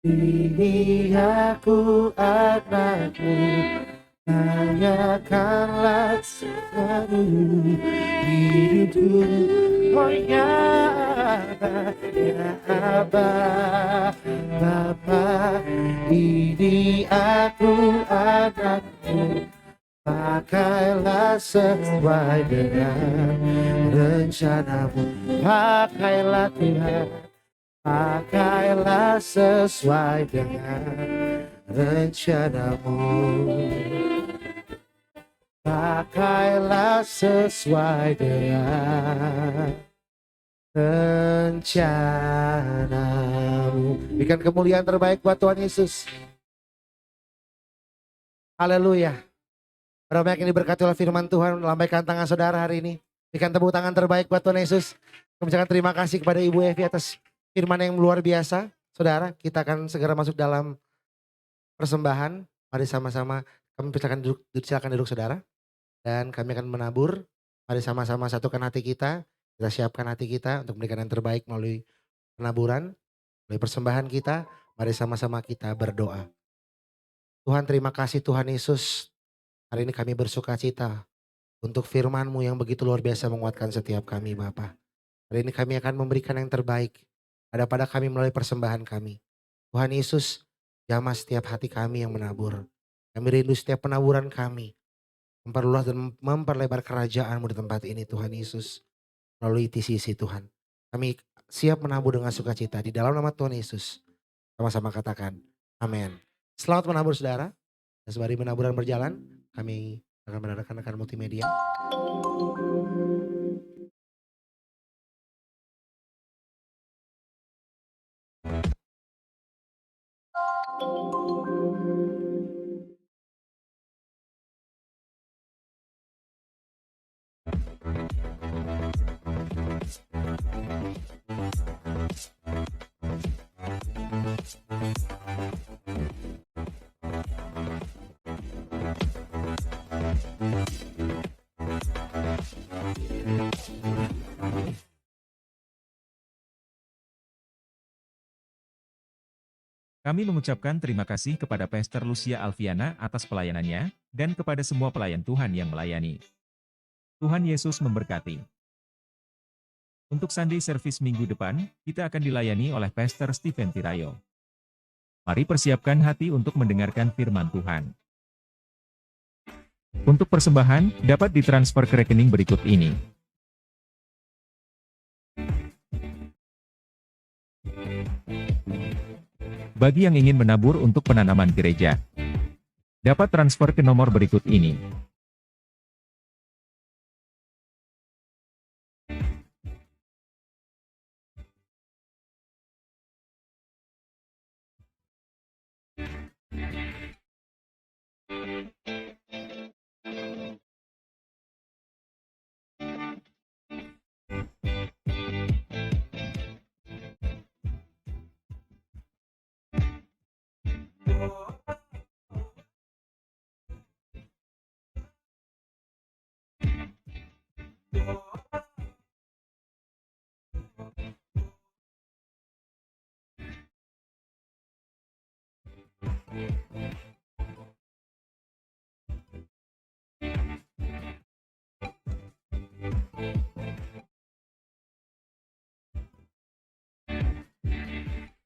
ini aku anakmu. Tanyakanlah sesuatu hidupku. Oh ya Abba, Bapa, ini aku anakmu. Pakailah sesuai dengan rencanamu. Pakailah Tuhan, pakailah sesuai dengan rencanamu. Pakailah sesuai dengan rencanamu. Berikan kemuliaan terbaik buat Tuhan Yesus. Haleluya. Berapa yang diberkati oleh firman Tuhan, lambaikan tangan saudara hari ini. Berikan tepuk tangan terbaik buat Tuhan Yesus. Kami ucapkan terima kasih kepada Ibu Evi atas firman yang luar biasa. Saudara, kita akan segera masuk dalam persembahan. Mari sama-sama kami silakan duduk saudara. Dan kami akan menabur. Mari sama-sama satukan hati kita. Kita siapkan hati kita untuk memberikan yang terbaik melalui penaburan, melalui persembahan kita. Mari sama-sama kita berdoa. Tuhan, terima kasih Tuhan Yesus. Hari ini kami bersuka cita untuk firman-Mu yang begitu luar biasa menguatkan setiap kami Bapa. Hari ini kami akan memberikan yang terbaik pada kami melalui persembahan kami. Tuhan Yesus, jamah setiap hati kami yang menabur. Kami rindu setiap penaburan kami. Memperluas dan memperlebar kerajaan-Mu di tempat ini Tuhan Yesus. Melalui TCC Tuhan. Kami siap menabur dengan sukacita di dalam nama Tuhan Yesus. Sama-sama katakan amin. Selamat menabur saudara. Dan sembari penaburan berjalan, kami akan mendengarkan rekan multimedia.
Kami mengucapkan terima kasih kepada Pastor Lucia Alfiana atas pelayanannya, dan kepada semua pelayan Tuhan yang melayani. Tuhan Yesus memberkati. Untuk Sunday Service minggu depan, kita akan dilayani oleh Pastor Stephen Tirayo. Mari persiapkan hati untuk mendengarkan firman Tuhan. Untuk persembahan, dapat ditransfer ke rekening berikut ini. Bagi yang ingin menabur untuk penanaman gereja, dapat transfer ke nomor berikut ini.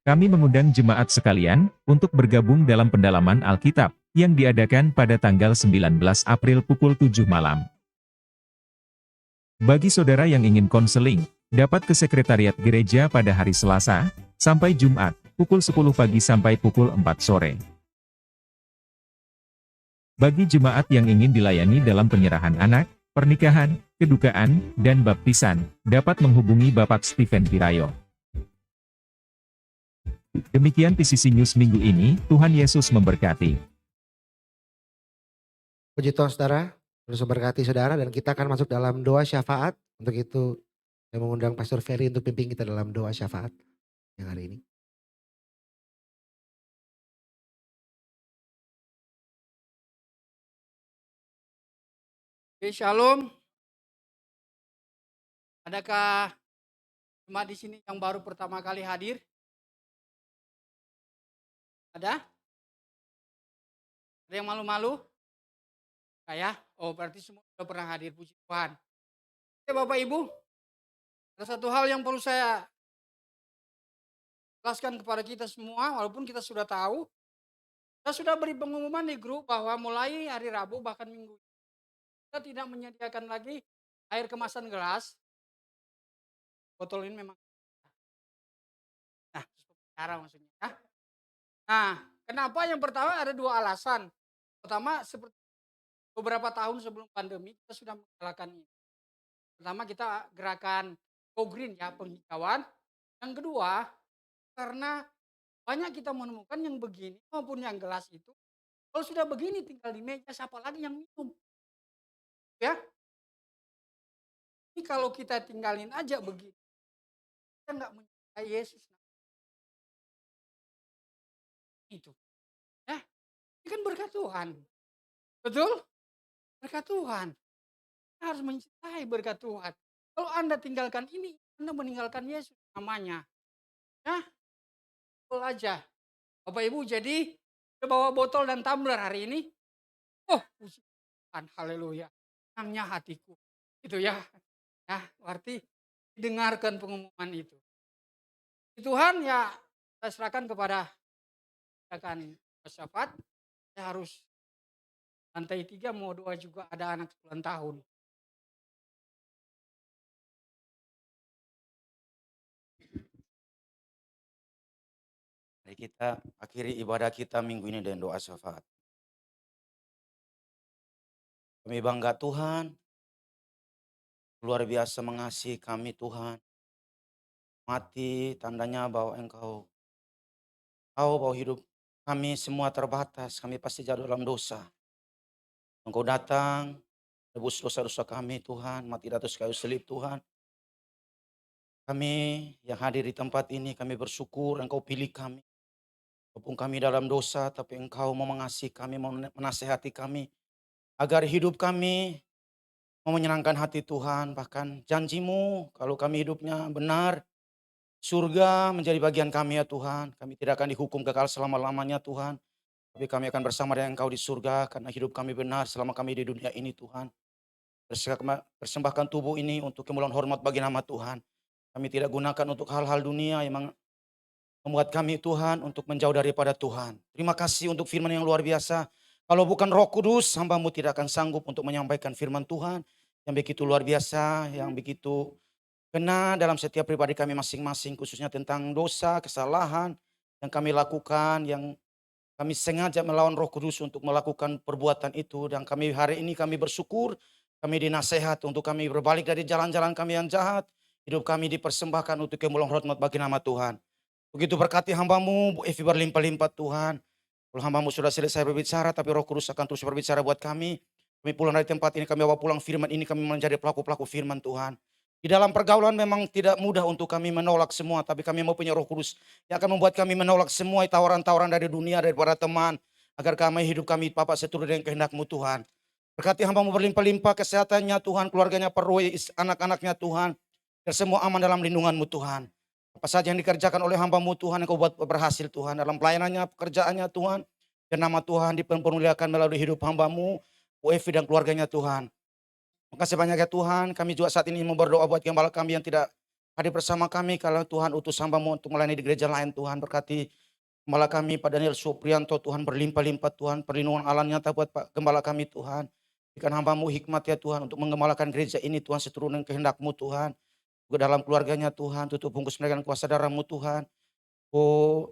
Kami mengundang jemaat sekalian untuk bergabung dalam pendalaman Alkitab yang diadakan pada tanggal 19 April pukul 7 malam. Bagi saudara yang ingin konseling, dapat ke sekretariat gereja pada hari Selasa sampai Jumat, pukul 10 pagi sampai pukul 4 sore. Bagi jemaat yang ingin dilayani dalam penyerahan anak, pernikahan, kedukaan, dan baptisan, dapat menghubungi Bapak Stephen Pirayo. Demikian PCC News minggu ini, Tuhan Yesus memberkati.
Puji Tuhan saudara, terus memberkati saudara dan kita akan masuk dalam doa syafaat. Untuk itu saya mengundang Pastor Ferry untuk pimpin kita dalam doa syafaat yang hari ini.
Oke, Shalom. Adakah jemaat di sini yang baru pertama kali hadir? Ada? Ada yang malu-malu? Enggak ya? Oh, berarti semua sudah pernah hadir, puji Tuhan. Oke, Bapak Ibu, ada satu hal yang perlu saya jelaskan kepada kita semua, walaupun kita sudah tahu. Kita sudah beri pengumuman di grup bahwa mulai hari Rabu bahkan Minggu kita tidak menyediakan lagi air kemasan gelas. Botol ini memang cara maksudnya ya. Nah, kenapa? Yang pertama ada dua alasan. Pertama, seperti beberapa tahun sebelum pandemi kita sudah menggalakkan ini. Pertama, kita gerakan Go Green ya, penghijauan. Yang kedua, karena banyak kita menemukan yang begini maupun yang gelas itu, kalau sudah begini tinggal di meja, siapa lagi yang minum? Ya. Ini kalau kita tinggalin aja begini, kita nggak menyukai Yesus. Itu. Ya, ini kan berkat Tuhan. Betul? Berkat Tuhan. Kita harus mencintai berkat Tuhan. Kalau Anda tinggalkan ini, Anda meninggalkan Yesus namanya. Ya, betul aja. Bapak Ibu, jadi kita bawa botol dan tumbler hari ini. Oh, puji Tuhan, haleluya. Senangnya hatiku. Itu ya. Ya, berarti dengarkan pengumuman itu. Tuhan ya, saya serahkan kepada akan syafaat. Saya harus lantai 3 mau doa juga ada anak 9 tahun.
Mari kita akhiri ibadah kita minggu ini dengan doa syafaat. Kami bangga Tuhan, luar biasa mengasihi kami Tuhan. Mati tandanya bahwa Engkau tahu bahwa hidup kami semua terbatas, kami pasti jatuh dalam dosa. Engkau datang, tebus dosa-dosa kami Tuhan, mati di atas kayu salib Tuhan. Kami yang hadir di tempat ini, kami bersyukur Engkau pilih kami. Walaupun kami dalam dosa, tapi Engkau mau mengasihi kami, mau menasehati kami. Agar hidup kami mau menyenangkan hati Tuhan. Bahkan janji-Mu kalau kami hidupnya benar, surga menjadi bagian kami ya Tuhan. Kami tidak akan dihukum kekal selama-lamanya Tuhan. Tapi kami akan bersama dengan Engkau di surga karena hidup kami benar selama kami di dunia ini Tuhan. Persembahkan tubuh ini untuk kemuliaan hormat bagi nama Tuhan. Kami tidak gunakan untuk hal-hal dunia yang membuat kami Tuhan untuk menjauh daripada Tuhan. Terima kasih untuk firman yang luar biasa. Kalau bukan Roh Kudus, hamba-Mu tidak akan sanggup untuk menyampaikan firman Tuhan yang begitu luar biasa, yang begitu kena dalam setiap pribadi kami masing-masing, khususnya tentang dosa, kesalahan yang kami lakukan, yang kami sengaja melawan Roh Kudus untuk melakukan perbuatan itu. Dan kami hari ini kami bersyukur, kami dinasehat untuk kami berbalik dari jalan-jalan kami yang jahat. Hidup kami dipersembahkan untuk kemuliaan hormat bagi nama Tuhan. Begitu berkati hamba-Mu, Bu Evi berlimpah-limpah Tuhan. Kalau hamba-Mu sudah selesai berbicara, tapi Roh Kudus akan terus berbicara buat kami. Kami pulang dari tempat ini, kami bawa pulang firman ini, kami menjadi pelaku-pelaku firman Tuhan. Di dalam pergaulan memang tidak mudah untuk kami menolak semua, tapi kami mau punya Roh Kudus yang akan membuat kami menolak semua tawaran-tawaran dari dunia, daripada teman, agar kami hidup kami Bapak seturut dengan kehendak-Mu Tuhan. Berkati hamba-Mu berlimpah-limpah kesehatannya Tuhan, keluarganya Perwei, anak-anaknya Tuhan, dan semua aman dalam lindungan-Mu Tuhan. Apa saja yang dikerjakan oleh hamba-Mu Tuhan, Engkau buat berhasil Tuhan, dalam pelayanannya, pekerjaannya Tuhan, dan nama Tuhan dipermuliakan melalui hidup hamba-Mu, Bu Evi dan keluarganya Tuhan. Terima kasih banyak ya Tuhan, kami juga saat ini mau berdoa buat gembala kami yang tidak hadir bersama kami kalau Tuhan utus hamba-Mu untuk melayani di gereja lain Tuhan. Berkati Gembala kami Pak Daniel Suprianto Tuhan, berlimpah-limpah Tuhan, perlindungan Allah nyata buat Pak Gembala kami Tuhan. Berikan hamba-Mu hikmat ya Tuhan untuk menggembalakan gereja ini Tuhan seturut dengan kehendak-Mu Tuhan. Juga dalam keluarganya Tuhan, tutup bungkus mereka dengan kuasa darah-Mu Tuhan. Oh,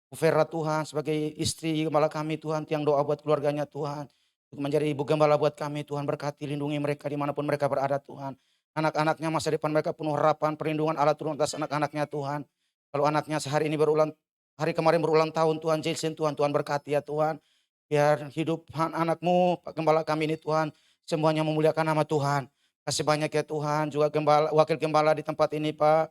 Bu Vera Tuhan sebagai istri gembala kami Tuhan, tiang doa buat keluarganya Tuhan. Untuk menjadi ibu gembala buat kami Tuhan, berkati lindungi mereka dimanapun mereka berada Tuhan. Anak-anaknya masa depan mereka penuh harapan, perlindungan Allah turun atas anak-anaknya Tuhan. Kalau anaknya sehari ini hari kemarin berulang tahun Tuhan, Jason Tuhan, Tuhan berkati ya Tuhan. Biar hidup anak-anakmu, Pak Gembala kami ini Tuhan, semuanya memuliakan nama Tuhan. Kasih banyak ya Tuhan, juga wakil gembala di tempat ini Pak.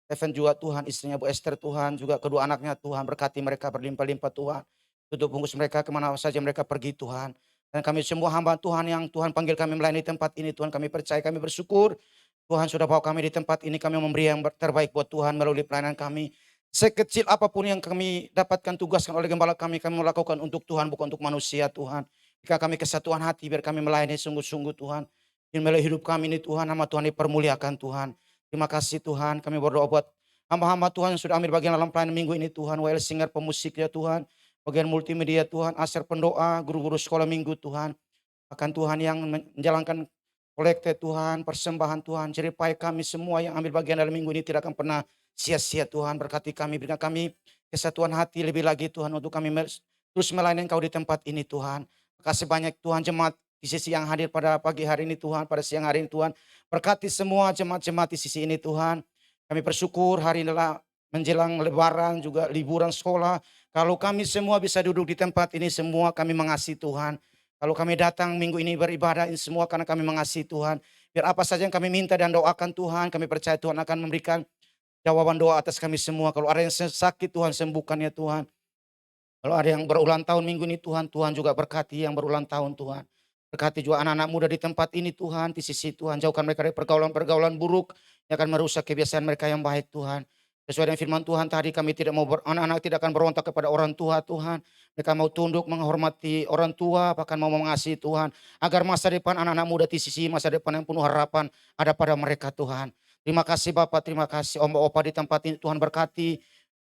Evan juga Tuhan, istrinya Bu Esther Tuhan, juga kedua anaknya Tuhan, berkati mereka berlimpah-limpah Tuhan. Tutup bungkus mereka kemana saja mereka pergi Tuhan. Dan kami semua hamba Tuhan yang Tuhan panggil kami melayani tempat ini Tuhan, kami percaya, kami bersyukur. Tuhan sudah bawa kami di tempat ini, kami memberi yang terbaik buat Tuhan melalui pelayanan kami. Sekecil apapun yang kami dapatkan tugaskan oleh gembala kami melakukan untuk Tuhan, bukan untuk manusia Tuhan. Jika kami kesatuan hati, biar kami melayani sungguh-sungguh Tuhan. Di melalui hidup kami ini Tuhan, nama Tuhan dipermuliakan Tuhan. Terima kasih Tuhan, kami berdoa buat hamba-hamba Tuhan yang sudah ambil bagian dalam pelayanan minggu ini Tuhan. WL Singer pemusik ya Tuhan, bagian multimedia Tuhan, Aser pendoa, guru-guru sekolah minggu Tuhan. Akan Tuhan yang menjalankan kolekte Tuhan, persembahan Tuhan. Jeripai kami semua yang ambil bagian dalam minggu ini tidak akan pernah sia-sia Tuhan. Berkati kami, berikan kami kesatuan hati lebih lagi Tuhan untuk kami terus melayani Engkau di tempat ini Tuhan. Terima kasih banyak Tuhan, jemaat di sisi yang hadir pada pagi hari ini Tuhan, pada siang hari ini Tuhan. Berkati semua jemaat-jemaat di sisi ini Tuhan. Kami bersyukur hari ini adalah menjelang lebaran juga liburan sekolah. Kalau kami semua bisa duduk di tempat ini semua kami mengasihi Tuhan. Kalau kami datang minggu ini beribadah ini semua karena kami mengasihi Tuhan. Biar apa saja yang kami minta dan doakan Tuhan, kami percaya Tuhan akan memberikan jawaban doa atas kami semua. Kalau ada yang sakit Tuhan sembuhkan ya Tuhan. Kalau ada yang berulang tahun minggu ini Tuhan, Tuhan juga berkati yang berulang tahun Tuhan. Berkati juga anak-anak muda di tempat ini Tuhan, di sisi Tuhan. Jauhkan mereka dari pergaulan-pergaulan buruk yang akan merusak kebiasaan mereka yang baik Tuhan. Sesuai dengan firman Tuhan tadi kami tidak mau, anak-anak tidak akan berontak kepada orang tua Tuhan. Mereka mau tunduk menghormati orang tua, bahkan mau mengasihi Tuhan. Agar masa depan anak-anak muda di sisi masa depan yang penuh harapan ada pada mereka Tuhan. Terima kasih Bapak, terima kasih Om Opa di tempat ini Tuhan berkati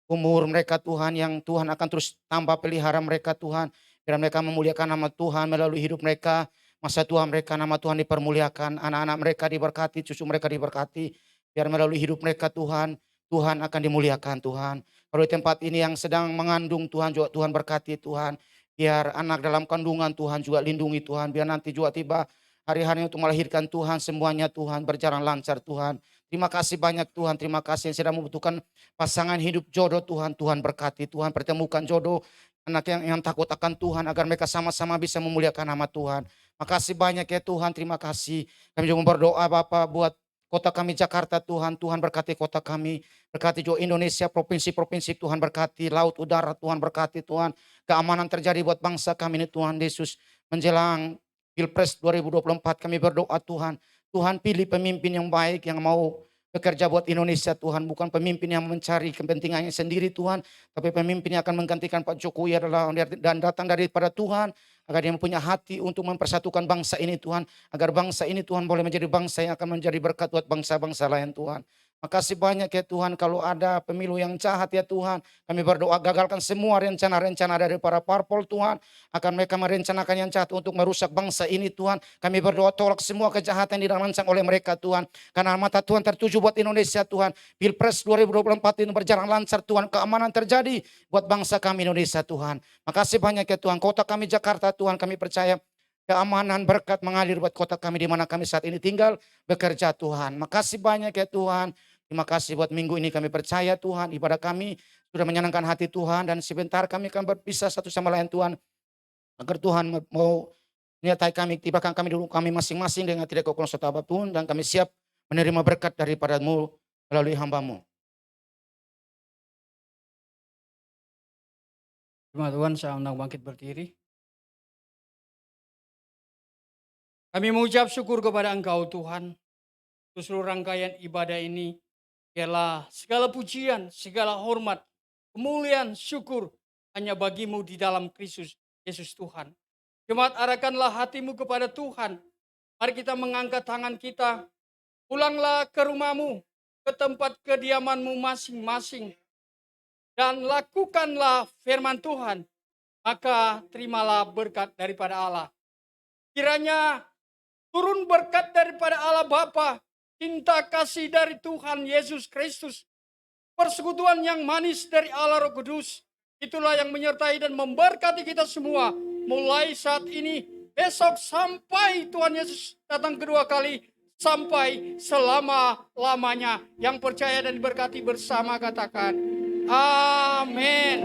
umur mereka Tuhan yang Tuhan akan terus tambah pelihara mereka Tuhan. Biar mereka memuliakan nama Tuhan melalui hidup mereka. Masa tua mereka nama Tuhan dipermuliakan. Anak-anak mereka diberkati, cucu mereka diberkati. Biar melalui hidup mereka Tuhan, Tuhan akan dimuliakan Tuhan. Kalau di tempat ini yang sedang mengandung Tuhan juga Tuhan berkati Tuhan. Biar anak dalam kandungan Tuhan juga lindungi Tuhan. Biar nanti juga tiba hari-hari untuk melahirkan Tuhan semuanya Tuhan berjalan lancar Tuhan. Terima kasih banyak Tuhan, terima kasih yang sedang membutuhkan pasangan hidup jodoh Tuhan. Tuhan berkati Tuhan, pertemukan jodoh anak yang takut akan Tuhan agar mereka sama-sama bisa memuliakan nama Tuhan. Makasih banyak ya Tuhan, terima kasih. Kami juga berdoa Bapak buat kota kami Jakarta Tuhan. Tuhan berkati kota kami, berkati juga Indonesia, provinsi-provinsi Tuhan berkati, laut, udara Tuhan berkati Tuhan. Keamanan terjadi buat bangsa kami ini Tuhan Yesus. Menjelang Pilpres 2024 kami berdoa Tuhan. Tuhan pilih pemimpin yang baik yang mau bekerja buat Indonesia Tuhan. Bukan pemimpin yang mencari kepentingannya sendiri Tuhan. Tapi pemimpin yang akan menggantikan Pak Jokowi adalah dan datang daripada Tuhan. Agar dia punya hati untuk mempersatukan bangsa ini Tuhan. Agar bangsa ini Tuhan boleh menjadi bangsa yang akan menjadi berkat buat bangsa-bangsa lain Tuhan. Makasih banyak ya Tuhan kalau ada pemilu yang jahat ya Tuhan. Kami berdoa gagalkan semua rencana-rencana dari para parpol Tuhan. Akan mereka merencanakan yang jahat untuk merusak bangsa ini Tuhan. Kami berdoa tolak semua kejahatan yang dirancang oleh mereka Tuhan. Karena mata Tuhan tertuju buat Indonesia Tuhan. Pilpres 2024 ini berjalan lancar Tuhan. Keamanan terjadi buat bangsa kami Indonesia Tuhan. Makasih banyak ya Tuhan. Kota kami Jakarta Tuhan kami percaya. Keamanan berkat mengalir buat kota kami di mana kami saat ini tinggal bekerja Tuhan. Makasih banyak ya Tuhan. Terima kasih buat minggu ini kami percaya Tuhan. Ibadah kami sudah menyenangkan hati Tuhan. Dan sebentar kami akan berpisah satu sama lain Tuhan. Agar Tuhan mau menyertai kami, tibakan kami dulu kami masing-masing dengan tidak kekurangan suatu apapun. Dan kami siap menerima berkat daripada-Mu melalui hamba-Mu.
Firman Tuhan, saya undang bangkit berdiri. Kami mengucap syukur kepada Engkau Tuhan. Untuk seluruh rangkaian ibadah ini. Ialah segala pujian, segala hormat, kemuliaan, syukur hanya bagi-Mu di dalam Kristus Yesus Tuhan. Jemaat, arahkanlah hatimu kepada Tuhan. Mari kita mengangkat tangan kita. Pulanglah ke rumah-Mu. ke tempat kediaman-Mu masing-masing. Dan lakukanlah firman Tuhan, maka terimalah berkat daripada Allah. Kiranya turun berkat daripada Allah Bapa, cinta kasih dari Tuhan Yesus Kristus, persekutuan yang manis dari Allah Roh Kudus, itulah yang menyertai dan memberkati kita semua, mulai saat ini, besok, sampai Tuhan Yesus datang kedua kali, sampai selama-lamanya. Yang percaya dan diberkati bersama katakan, amin.